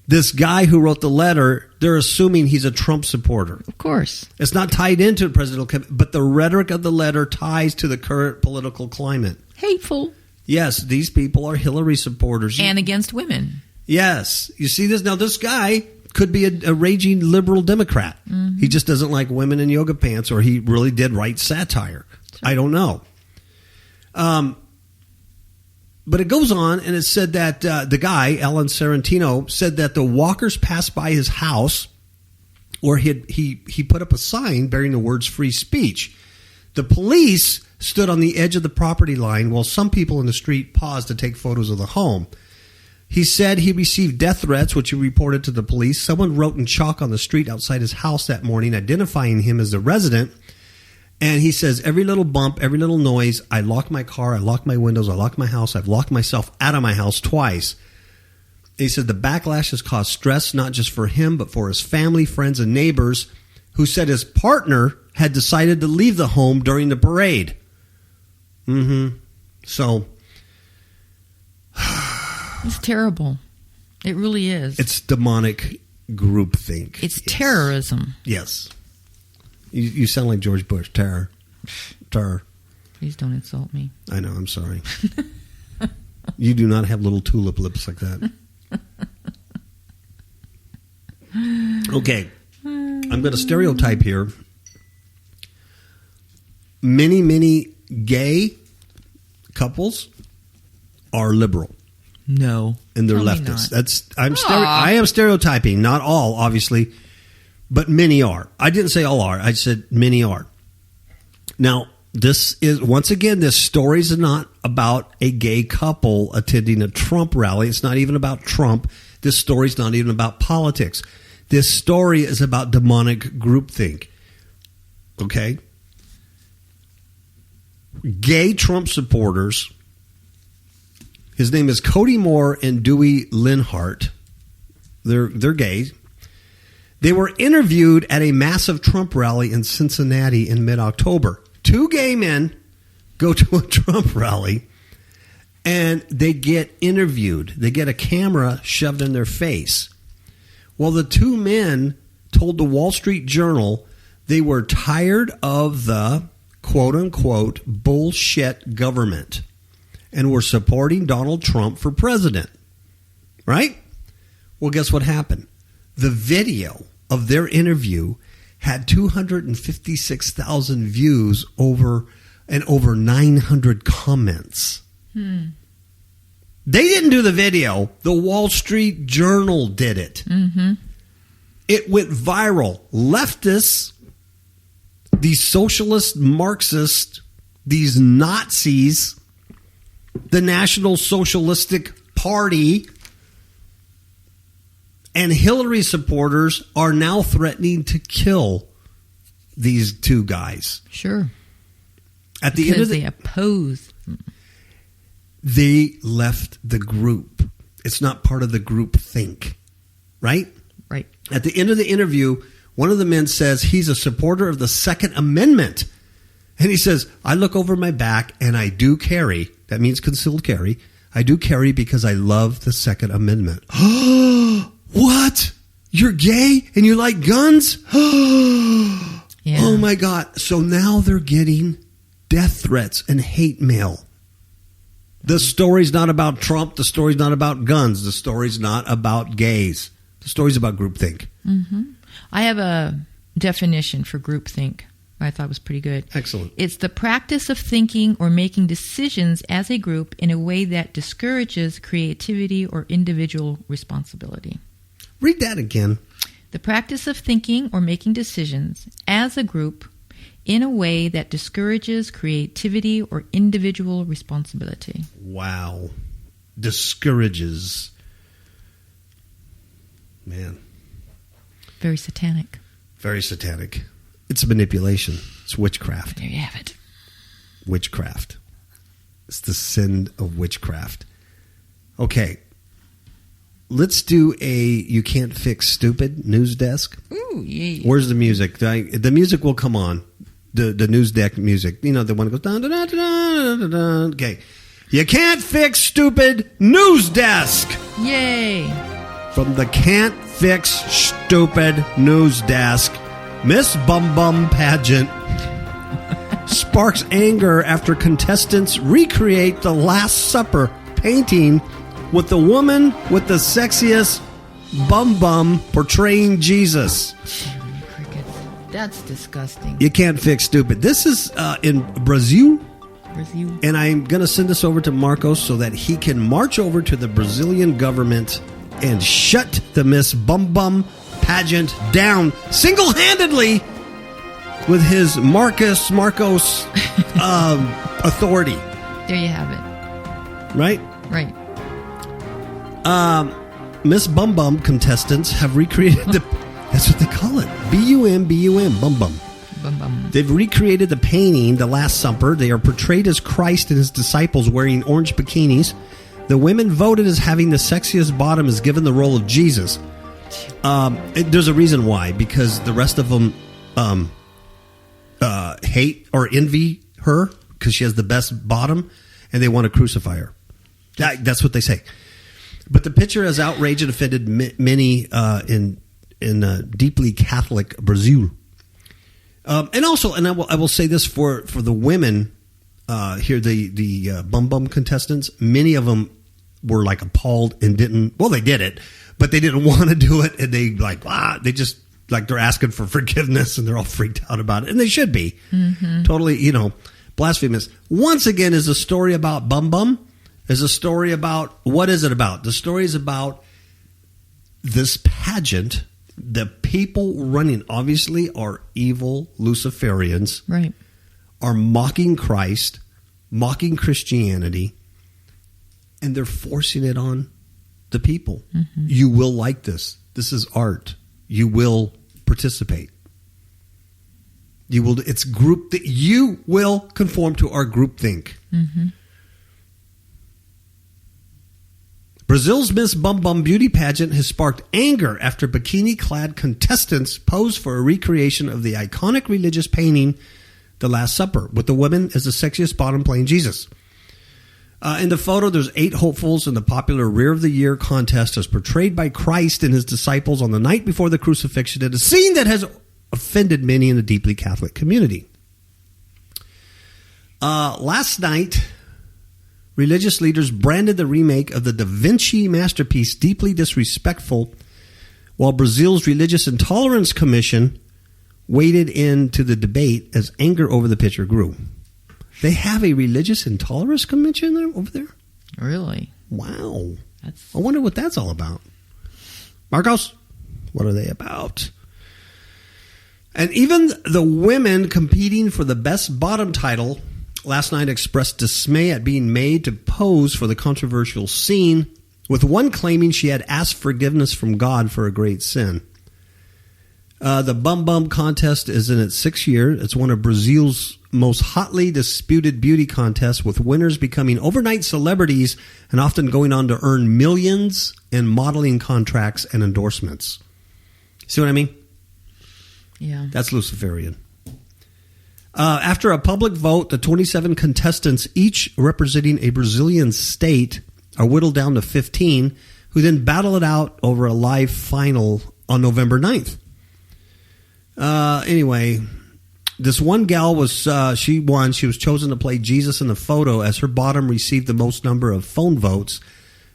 This guy who wrote the letter, they're assuming he's a Trump supporter. Of course. It's not tied into the presidential campaign, but the rhetoric of the letter ties to the current political climate. Hateful. Yes, these people are Hillary supporters. And against women. Yes. You see this? Now, this guy could be a raging liberal Democrat. He just doesn't like women in yoga pants, or he really did write satire. Sure. I don't know. But it goes on, and it said that the guy, Alan Sorrentino, said that the walkers passed by his house, or he put up a sign bearing the words free speech. The police stood on the edge of the property line while some people in the street paused to take photos of the home. He said he received death threats, which he reported to the police. Someone wrote in chalk on the street outside his house that morning, identifying him as the resident. And he says, every little bump, every little noise, I locked my car, I locked my windows, I locked my house, I've locked myself out of my house twice. He said the backlash has caused stress, not just for him, but for his family, friends, and neighbors, who said his partner had decided to leave the home during the parade. So it's terrible. It really is. It's demonic groupthink. It's terrorism. Yes. You sound like George Bush. Terror. Please don't insult me. I know. I'm sorry. You do not have little tulip lips like that. Okay. I'm going to stereotype here. Many gay couples are liberal. No. And they're leftist. I am stereotyping. Not all, obviously, but many are. I didn't say all are. I said many are. Now, this is, once again, this story is not about a gay couple attending a Trump rally. It's not even about Trump. This story is not even about politics. This story is about demonic groupthink. Okay? Gay Trump supporters, his name is Cody Moore and Dewey Linhart. They're gay. They were interviewed at a massive Trump rally in Cincinnati in mid-October. 2 gay men go to a Trump rally and they get interviewed. They get a camera shoved in their face. Well, the 2 men told the Wall Street Journal they were tired of the quote-unquote bullshit government and were supporting Donald Trump for president. Right? Well, guess what happened? The video of their interview had 256,000 views over 900 comments. They didn't do the video. The Wall Street Journal did it. Mm-hmm. It went viral. Leftists, these socialist Marxists, these Nazis, the National Socialistic Party, and Hillary supporters are now threatening to kill these 2 guys. Sure. At the end of they oppose. They left the group. It's not part of the group think. Right? Right. At the end of the interview, one of the men says he's a supporter of the Second Amendment. And he says, I look over my back and I do carry. That means concealed carry. I do carry because I love the Second Amendment. What? You're gay and you like guns? Yeah. Oh my God. So now they're getting death threats and hate mail. The story's not about Trump. The story's not about guns. The story's not about gays. The story's about groupthink. Mm-hmm. I have a definition for groupthink I thought was pretty good. Excellent. It's the practice of thinking or making decisions as a group in a way that discourages creativity or individual responsibility. Read that again. The practice of thinking or making decisions as a group in a way that discourages creativity or individual responsibility. Wow. Discourages. Man. Very satanic. Very satanic. It's a manipulation. It's witchcraft. There you have it. Witchcraft. It's the sin of witchcraft. Okay. Let's do a You Can't Fix Stupid news desk. Ooh, yeah. Where's the music? The music will come on. The news deck music. You know, the one that goes... Dun, dun, dun, dun, dun, dun. Okay. You Can't Fix Stupid news desk. Yay. From the Can't Fix Stupid news desk, Miss BumBum pageant sparks anger after contestants recreate the Last Supper painting with the woman with the sexiest BumBum portraying Jesus. Crickets. That's disgusting. You Can't Fix Stupid. This is in Brazil. Brazil. And I'm going to send this over to Marcos so that he can march over to the Brazilian government and shut the Miss BumBum pageant down single-handedly with his Marcos authority. There you have it. Right? Right. Miss BumBum contestants have recreated the... That's what they call it. B-U-M-B-U-M, BumBum. BumBum. They've recreated the painting, The Last Supper. They are portrayed as Christ and his disciples wearing orange bikinis. The women voted as having the sexiest bottom is given the role of Jesus. There's a reason why, because the rest of them hate or envy her because she has the best bottom, and they want to crucify her. That's what they say. But the picture has outraged and offended many in in deeply Catholic Brazil. And also, and I will say this for the women here, the BumBum contestants, many of them were like appalled and didn't. Well, they did it, but they didn't want to do it, and they they just like they're asking for forgiveness, and they're all freaked out about it, and they should be totally, blasphemous. Once again, is a story about BumBum. Is a story about, what is it about? The story is about this pageant. The people running obviously are evil Luciferians, Right. are mocking Christ, mocking Christianity, and they're forcing it on the people. Mm-hmm. You will like this. This is art. You will participate. You will. It's group. You will conform to our groupthink. Mm-hmm. Brazil's Miss BumBum beauty pageant has sparked anger after bikini-clad contestants posed for a recreation of the iconic religious painting, The Last Supper, with the women as the sexiest bottom playing Jesus. In the photo, there's 8 hopefuls in the popular Rear of the Year contest as portrayed by Christ and his disciples on the night before the crucifixion, at a scene that has offended many in the deeply Catholic community. Last night, religious leaders branded the remake of the Da Vinci masterpiece deeply disrespectful, while Brazil's Religious Intolerance Commission waded into the debate as anger over the picture grew. They have a Religious Intolerance Commission over there? Really? Wow. I wonder what that's all about. Marcos, what are they about? And even the women competing for the best bottom title last night expressed dismay at being made to pose for the controversial scene, with one claiming she had asked forgiveness from God for a great sin. The BumBum contest is in its 6th year. It's one of Brazil's most hotly disputed beauty contests, with winners becoming overnight celebrities and often going on to earn millions in modeling contracts and endorsements. See what I mean? Yeah. That's Luciferian. After a public vote, the 27 contestants, each representing a Brazilian state, are whittled down to 15, who then battle it out over a live final on November 9th. Anyway, this one gal she won. She was chosen to play Jesus in the photo, as her bottom received the most number of phone votes,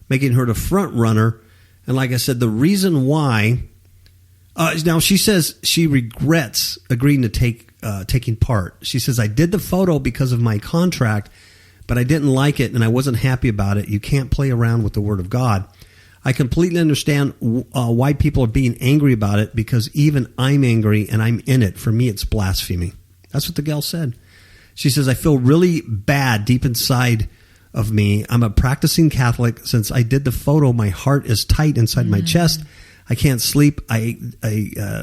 making her the front runner. And like I said, the reason why... now, she says she regrets agreeing to taking part. She says, I did the photo because of my contract, but I didn't like it and I wasn't happy about it. You can't play around with the Word of God. I completely understand why people are being angry about it, because even I'm angry and I'm in it. For me, it's blasphemy. That's what the gal said. She says, I feel really bad deep inside of me. I'm a practicing Catholic. Since I did the photo, my heart is tight inside my chest. I can't sleep. I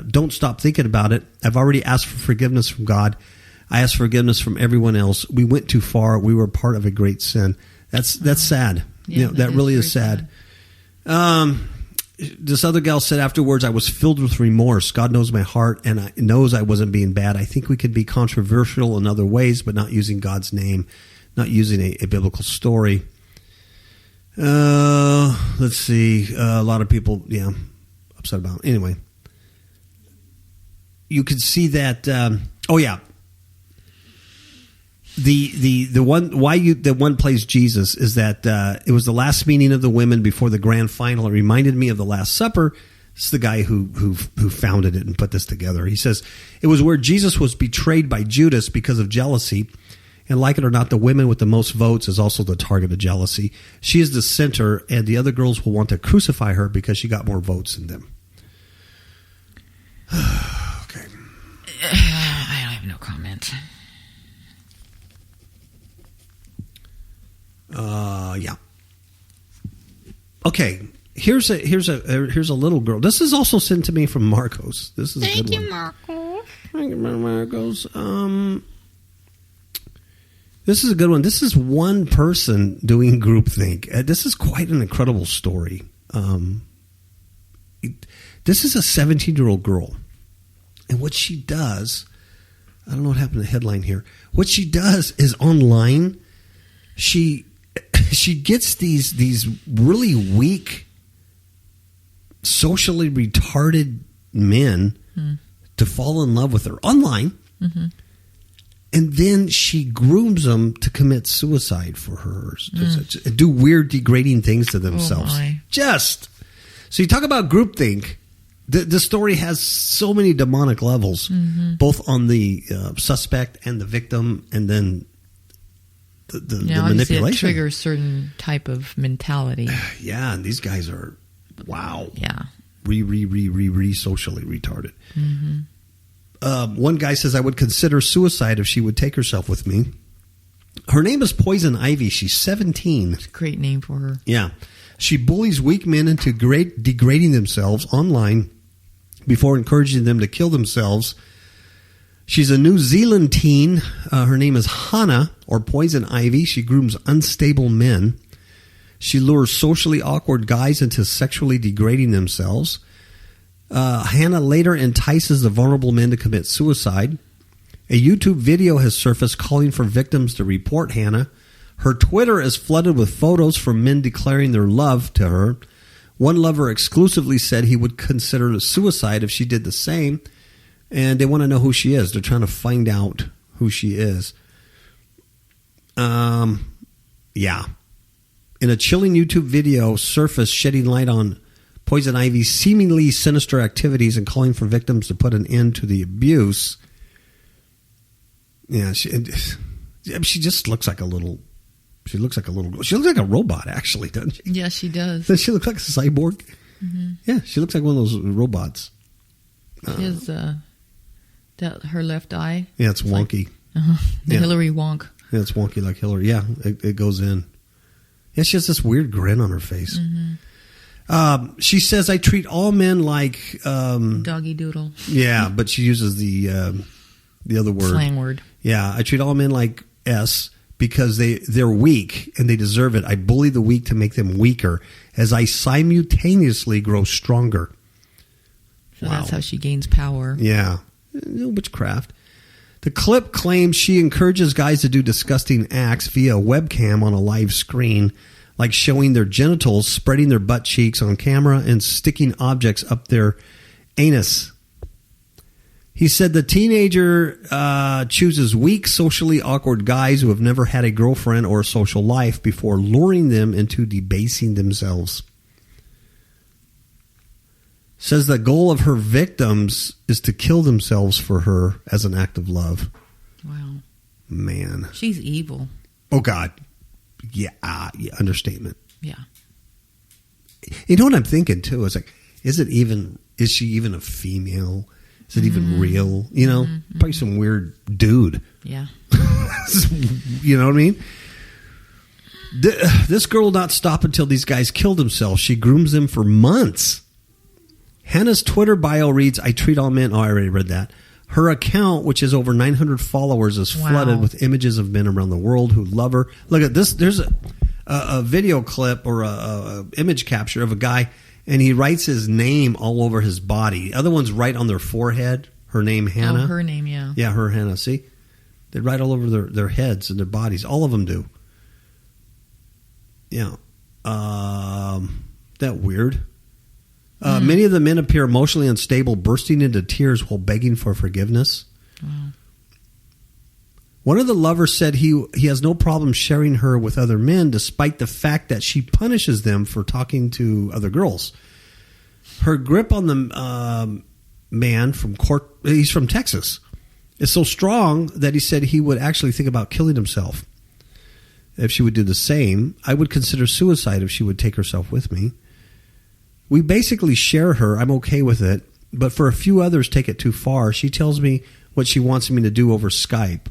don't stop thinking about it. I've already asked for forgiveness from God. I asked forgiveness from everyone else. We went too far. We were part of a great sin. That's sad. Yeah, that really is sad. This other gal said afterwards, I was filled with remorse. God knows my heart, and I knows I wasn't being bad. I think we could be controversial in other ways, but not using God's name, not using a biblical story. Let's see. A lot of people, upset about it. Anyway, you could see that. The one plays Jesus is that it was the last meeting of the women before the grand final. It reminded me of the Last Supper. It's the guy who founded it and put this together. He says it was where Jesus was betrayed by Judas because of jealousy. And like it or not, the women with the most votes is also the target of jealousy. She is the center, and the other girls will want to crucify her because she got more votes than them. Okay. I have no comment. Yeah. Okay. Here's a little girl. This is also sent to me from Marcos. This is a good one. Marcos. Thank you, Marcos. This is a good one. This is one person doing groupthink. This is quite an incredible story. This is a 17-year-old girl, and what she does, I don't know what happened to the headline here. What she does is online, she gets these really weak, socially retarded men to fall in love with her online. Mm-hmm. And then she grooms them to commit suicide for her, to do weird, degrading things to themselves. So you talk about groupthink. The story has so many demonic levels, both on the suspect and the victim, and then the manipulation. It triggers certain type of mentality. Yeah, and these guys are, wow. Yeah. Socially retarded. Mm-hmm. One guy says, I would consider suicide if she would take herself with me. Her name is Poison Ivy. She's 17. It's a great name for her. Yeah. She bullies weak men into degrading themselves online before encouraging them to kill themselves. She's a New Zealand teen. Her name is Hannah, or Poison Ivy. She grooms unstable men. She lures socially awkward guys into sexually degrading themselves. Hannah later entices the vulnerable men to commit suicide. A YouTube video has surfaced calling for victims to report Hannah. Her Twitter is flooded with photos from men declaring their love to her. One lover exclusively said he would consider suicide if she did the same. And they want to know who she is. They're trying to find out who she is. Yeah. In a chilling YouTube video surfaced shedding light on Poison Ivy's seemingly sinister activities and calling for victims to put an end to the abuse. Yeah, she just looks like a little. She looks like a robot, actually, doesn't she? Yeah, she does. Does she look like a cyborg? Mm-hmm. Yeah, she looks like one of those robots. She has her left eye. Yeah, it's wonky. The Hillary wonk. Yeah, it's wonky like Hillary. Yeah, it goes in. Yeah, she has this weird grin on her face. Mm-hmm. She says, I treat all men like... doggy doodle. Yeah, but she uses the other word. Slang word. Yeah, I treat all men like S because they're weak and they deserve it. I bully the weak to make them weaker as I simultaneously grow stronger. So that's how she gains power. Yeah. Witchcraft. The clip claims she encourages guys to do disgusting acts via a webcam on a live screen, like showing their genitals, spreading their butt cheeks on camera, and sticking objects up their anus. He said the teenager chooses weak, socially awkward guys who have never had a girlfriend or a social life before luring them into debasing themselves. Says the goal of her victims is to kill themselves for her as an act of love. Wow. Man. She's evil. Oh, God. Yeah, understatement. Yeah. You know what I'm thinking too? Is like, is she even a female? Is it even real? You know, probably some weird dude. Yeah. You know what I mean? This girl will not stop until these guys kill themselves. She grooms them for months. Hannah's Twitter bio reads, I treat all men. Oh, I already read that. Her account, which has over 900 followers, is flooded with images of men around the world who love her. Look at this. There's a video clip or a image capture of a guy, and he writes his name all over his body. The other one's right on their forehead. Her name, Hannah. Oh, her name, yeah. Yeah, her Hannah. See? They write all over their heads and their bodies. All of them do. Yeah. That weird. Many of the men appear emotionally unstable, bursting into tears while begging for forgiveness. Wow. One of the lovers said he has no problem sharing her with other men, despite the fact that she punishes them for talking to other girls. Her grip on the man he's from Texas, is so strong that he said he would actually think about killing himself if she would do the same. I would consider suicide if she would take herself with me. We basically share her. I'm okay with it. But for a few others take it too far. She tells me what she wants me to do over Skype.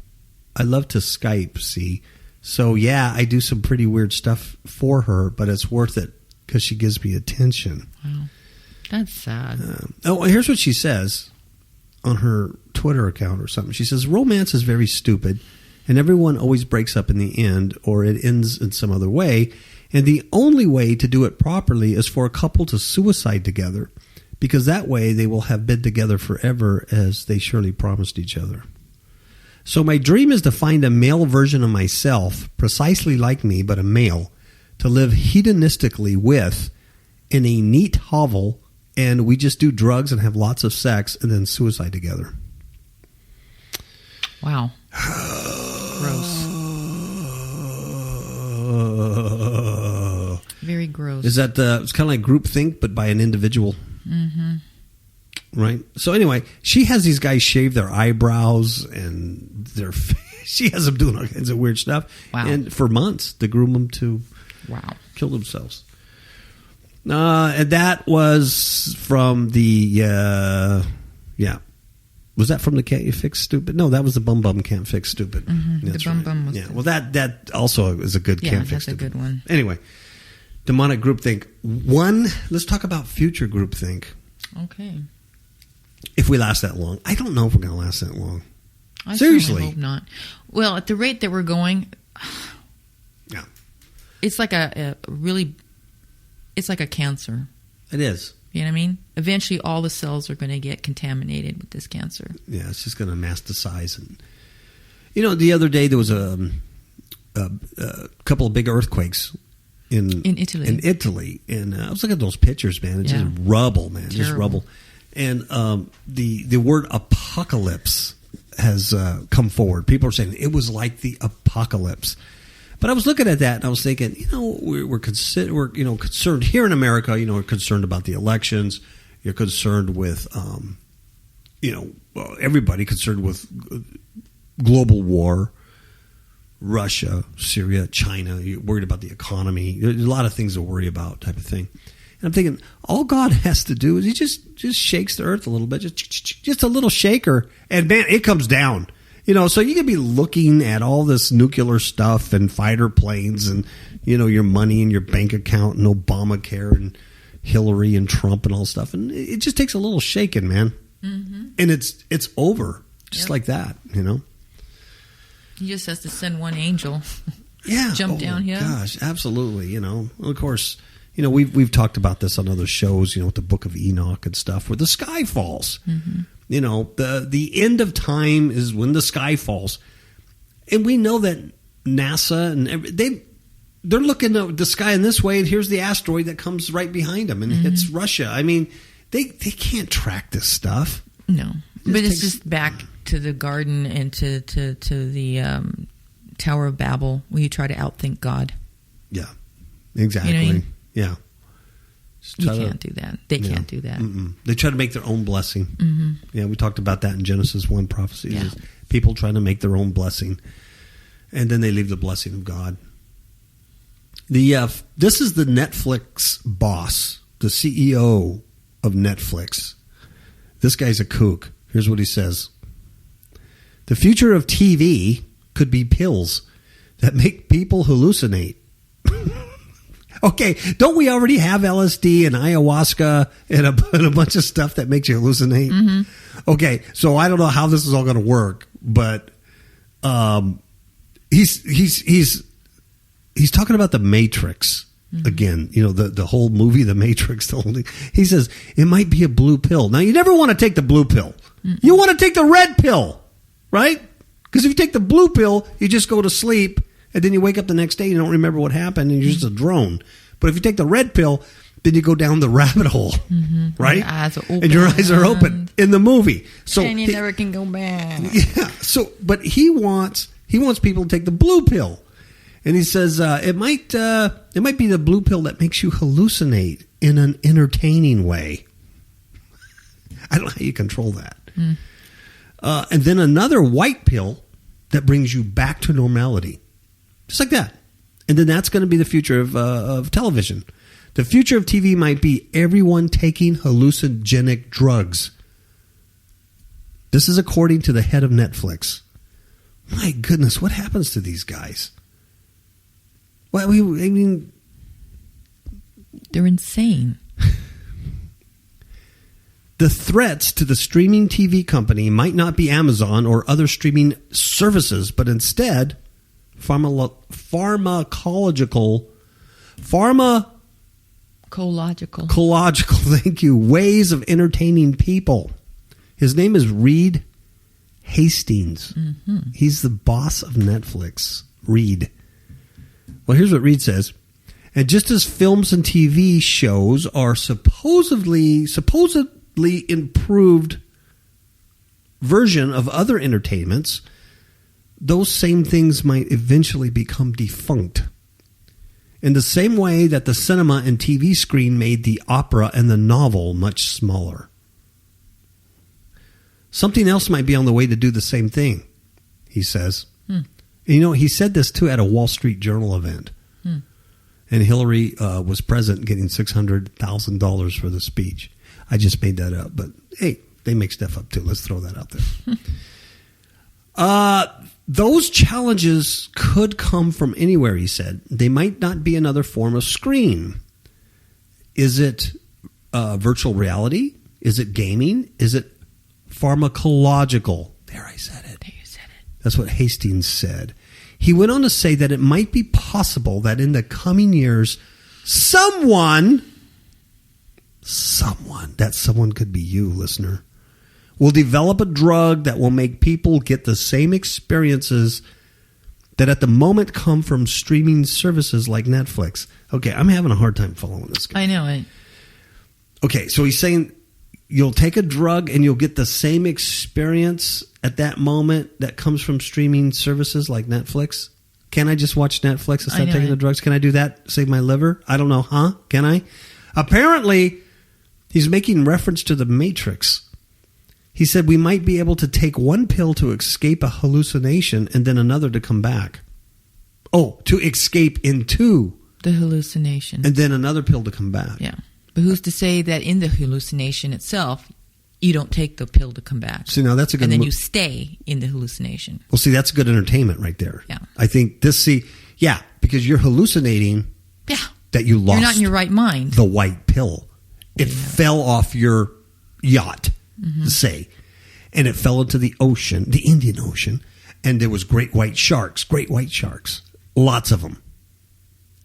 I love to Skype, see? So, yeah, I do some pretty weird stuff for her, but it's worth it because she gives me attention. Wow. That's sad. Here's what she says on her Twitter account or something. She says, romance is very stupid, and everyone always breaks up in the end, or it ends in some other way. And the only way to do it properly is for a couple to suicide together, because that way they will have been together forever as they surely promised each other. So my dream is to find a male version of myself, precisely like me, but a male, to live hedonistically with in a neat hovel and we just do drugs and have lots of sex and then suicide together. Wow. Gross. Very gross. Is that it's kind of like groupthink, but by an individual? Mm-hmm. Right. So anyway, she has these guys shave their eyebrows and their she has them doing all kinds of weird stuff. Wow. And for months to groom them to kill themselves. And that was from the Was that from the Can't You Fix Stupid? No, that was the BumBum Can't Fix Stupid. Mm-hmm. The BumBum was Well, that also is a good Can't Fix Stupid. Yeah, that's a good one. Anyway, demonic groupthink. Let's talk about future groupthink. Okay. If we last that long. I don't know if we're going to last that long. I Seriously. hope not. Well, at the rate that we're going, it's like it's like a cancer. It is. You know what I mean? Eventually, all the cells are going to get contaminated with this cancer. Yeah, it's just going to masticize. And the other day there was a couple of big earthquakes in Italy, and I was looking at those pictures, man. It's just rubble, man. Terrible. Just rubble. And the word apocalypse has come forward. People are saying it was like the apocalypse. But I was looking at that and I was thinking, we're concerned here in America. We're concerned about the elections. You're concerned with, everybody concerned with global war, Russia, Syria, China. You're worried about the economy. There's a lot of things to worry about, type of thing. And I'm thinking, all God has to do is he just shakes the earth a little bit, just a little shaker, and man, it comes down. So you could be looking at all this nuclear stuff and fighter planes and, your money in your bank account and Obamacare and Hillary and Trump and all stuff. And it just takes a little shaking, man. Mm-hmm. And it's over just like that, He just has to send one angel. Yeah. Jump down here. Gosh, absolutely. Of course, we've talked about this on other shows, with the Book of Enoch and stuff where the sky falls. Mm-hmm. The end of time is when the sky falls. And we know that NASA and they're looking at the sky in this way, and here's the asteroid that comes right behind them and hits Russia. I mean, they can't track this stuff. No. But it's just back to the garden and to the Tower of Babel where you try to outthink God. Yeah. Exactly. You know what I mean? Yeah. You can't do that. They can't do that. Mm-mm. They try to make their own blessing. Mm-hmm. Yeah, we talked about that in Genesis 1 prophecy. Yeah. People trying to make their own blessing, and then they leave the blessing of God. This is the Netflix boss, the CEO of Netflix. This guy's a kook. Here's what he says. The future of TV could be pills that make people hallucinate. Okay, don't we already have LSD and ayahuasca and a bunch of stuff that makes you hallucinate? Mm-hmm. Okay, so I don't know how this is all going to work, but he's talking about the Matrix again. The whole movie, The Matrix. He says it might be a blue pill. Now, you never want to take the blue pill. Mm-hmm. You want to take the red pill, right? Because if you take the blue pill, you just go to sleep. And then you wake up the next day, you don't remember what happened, and you're just a drone. But if you take the red pill, then you go down the rabbit hole, right? Your eyes are open. And your eyes are open in the movie. So and you never can go back. Yeah. So, but he wants people to take the blue pill, and he says it might be the blue pill that makes you hallucinate in an entertaining way. I don't know how you control that. And then another white pill that brings you back to normality. Just like that. And then that's going to be the future of television. The future of TV might be everyone taking hallucinogenic drugs. This is according to the head of Netflix. My goodness, what happens to these guys? Well, I mean... They're insane. The threats to the streaming TV company might not be Amazon or other streaming services, but instead... Pharmacological, thank you, ways of entertaining people. His name is Reed Hastings. Mm-hmm. He's the boss of Netflix. Reed. Well, here's what Reed says. And just as films and TV shows are supposedly improved version of other entertainments, those same things might eventually become defunct. In the same way that the cinema and TV screen made the opera and the novel much smaller. Something else might be on the way to do the same thing, he says. You know, he said this too at a Wall Street Journal event. And Hillary was present getting $600,000 for the speech. I just made that up. But, hey, they make stuff up too. Let's throw that out there. Those challenges could come from anywhere, he said. They might not be another form of screen. Is it virtual reality? Is it gaming? Is it pharmacological? There, I said it. There you said it. That's what Hastings said. He went on to say that it might be possible that in the coming years, someone, that someone could be you, listener, will develop a drug that will make people get the same experiences that at the moment come from streaming services like Netflix. Okay, I'm having a hard time following this guy. I know it. Okay, so he's saying you'll take a drug and you'll get the same experience at that moment that comes from streaming services like Netflix. Can I just watch Netflix instead of taking the drugs? Can I do that? Save my liver? I don't know, huh? Can I? Apparently, he's making reference to the Matrix. He said we might be able to take one pill to escape a hallucination and then another to come back. Oh, to escape into the hallucination. And then another pill to come back. Yeah. But who's to say that in the hallucination itself, you don't take the pill to come back? See, now that's a good... And then you stay in the hallucination. Well, see, that's good entertainment right there. Yeah. I think because you're hallucinating that you lost... You're not in your right mind. The white pill. It fell off your yacht, say, and it fell into the ocean, the Indian Ocean, and there was great white sharks, lots of them.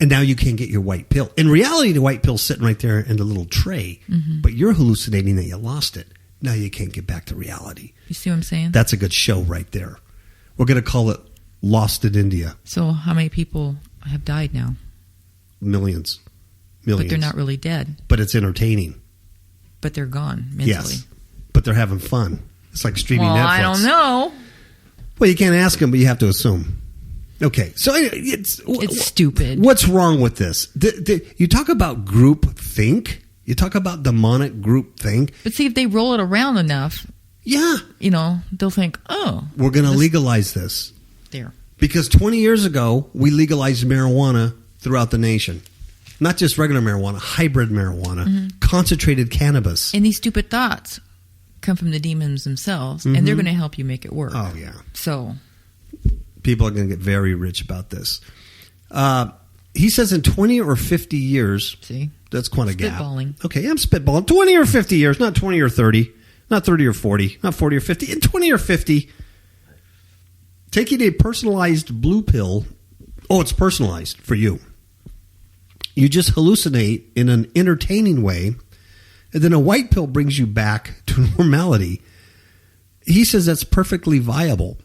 And now you can't get your white pill. In reality, the white pill's sitting right there in the little tray, but you're hallucinating that you lost it. Now you can't get back to reality. You see what I'm saying? That's a good show right there. We're going to call it Lost in India. So how many people have died now? Millions. But they're not really dead. But it's entertaining. But they're gone mentally. Yes. But they're having fun. It's like streaming Netflix. I don't know. Well, you can't ask them, but you have to assume. Okay, so it's stupid. What's wrong with this? You talk about group think. You talk about demonic group think. But see, if they roll it around enough, they'll think, oh, we're going to legalize this. There, because 20 years ago we legalized marijuana throughout the nation. Not just regular marijuana, hybrid marijuana, concentrated cannabis. And these stupid thoughts come from the demons themselves, and they're going to help you make it work. Oh yeah. So. People are going to get very rich about this. He says in 20 or 50 years... See? That's quite a gap. Spitballing. Okay, I'm spitballing. 20 or 50 years, not 20 or 30. Not 30 or 40. Not 40 or 50. In 20 or 50, taking a personalized blue pill... Oh, it's personalized for you. You just hallucinate in an entertaining way, and then a white pill brings you back to normality. He says that's perfectly viable.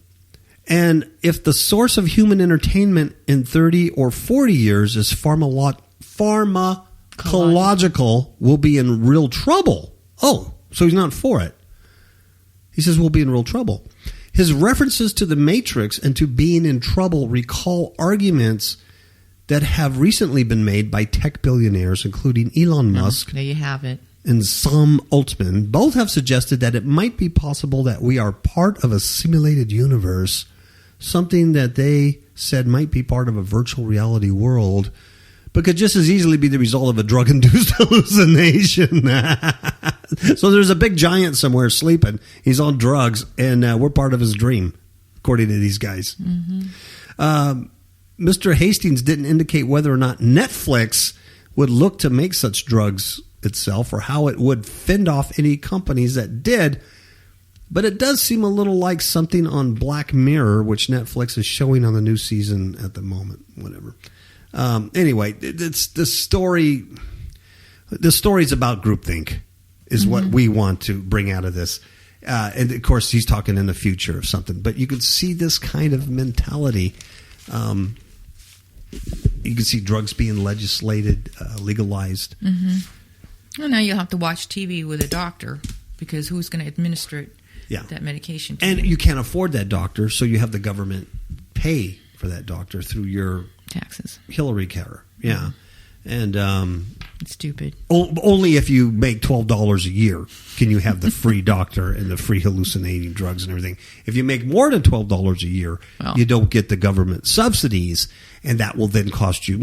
And if the source of human entertainment in 30 or 40 years is pharmacological, we'll be in real trouble. Oh, so he's not for it. He says we'll be in real trouble. His references to the Matrix and to being in trouble recall arguments that have recently been made by tech billionaires, including Elon Musk. There you have it. And Sam Altman. Both have suggested that it might be possible that we are part of a simulated universe, something that they said might be part of a virtual reality world, but could just as easily be the result of a drug-induced hallucination. So there's a big giant somewhere sleeping. He's on drugs, and we're part of his dream, according to these guys. Mr. Hastings didn't indicate whether or not Netflix would look to make such drugs itself or how it would fend off any companies that did. But it does seem a little like something on Black Mirror, which Netflix is showing on the new season at the moment. Whatever. Anyway, it's the story. The story's about groupthink, is what we want to bring out of this. And of course, he's talking in the future of something. But you can see this kind of mentality. You can see drugs being legislated, legalized. Well, now you'll have to watch TV with a doctor because who's going to administer that medication to And you? you can't afford that doctor, so you have the government pay for that doctor through your Taxes. Hillary care. Yeah. And It's stupid. only if you make $12 a year can you have the free doctor and the free hallucinating drugs and everything. If you make more than $12 a year, you don't get the government subsidies, and that will then cost you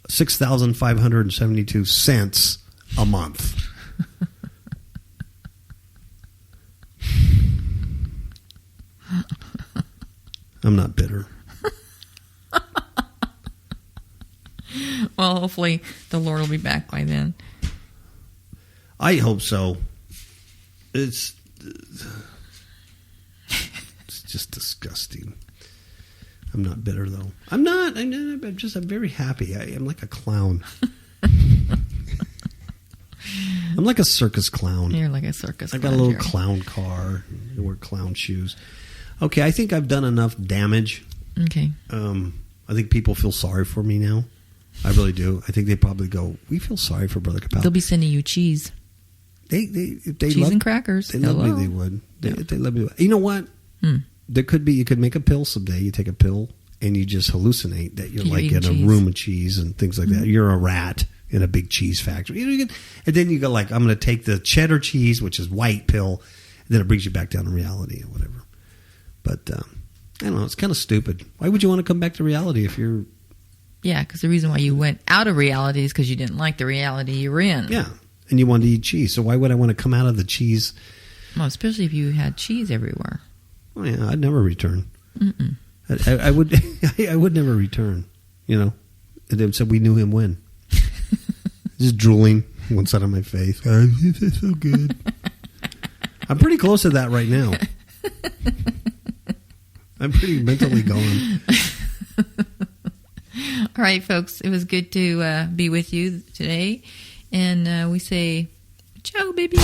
$6,572 a month. I'm not bitter. Well, hopefully the Lord will be back by then. I hope so. It's just disgusting. I'm not bitter, though. I'm not. I'm very happy. I'm like a clown. I'm like a circus clown. You're like a circus I clown. got a little Jerry. clown car. I wear clown shoes. Okay, I think I've done enough damage. Okay. I think people feel sorry for me now. I really do. I think they probably go, we feel sorry for Brother Capel. They'll be sending you cheese. If they Cheese love, and crackers. They love me, they would. If they love me. You know what? There could be, you could make a pill someday. You take a pill and you just hallucinate that you're like in a room of cheese and things like that. You're a rat in a big cheese factory. And then you go like, I'm going to take the cheddar cheese, which is white pill, and then it brings you back down to reality or whatever. But I don't know. It's kind of stupid. Why would you want to come back to reality if you're... Yeah, because the reason why you went out of reality is because you didn't like the reality you were in. Yeah, and you wanted to eat cheese. So why would I want to come out of the cheese? Well, especially if you had cheese everywhere. Oh, yeah, I'd never return. I would I would never return, you know. And then said we knew him when. Just drooling one side of my face. It's so good. I'm pretty close to that right now. I'm pretty mentally gone. All right, folks. It was good to be with you today. And we say, ciao, baby.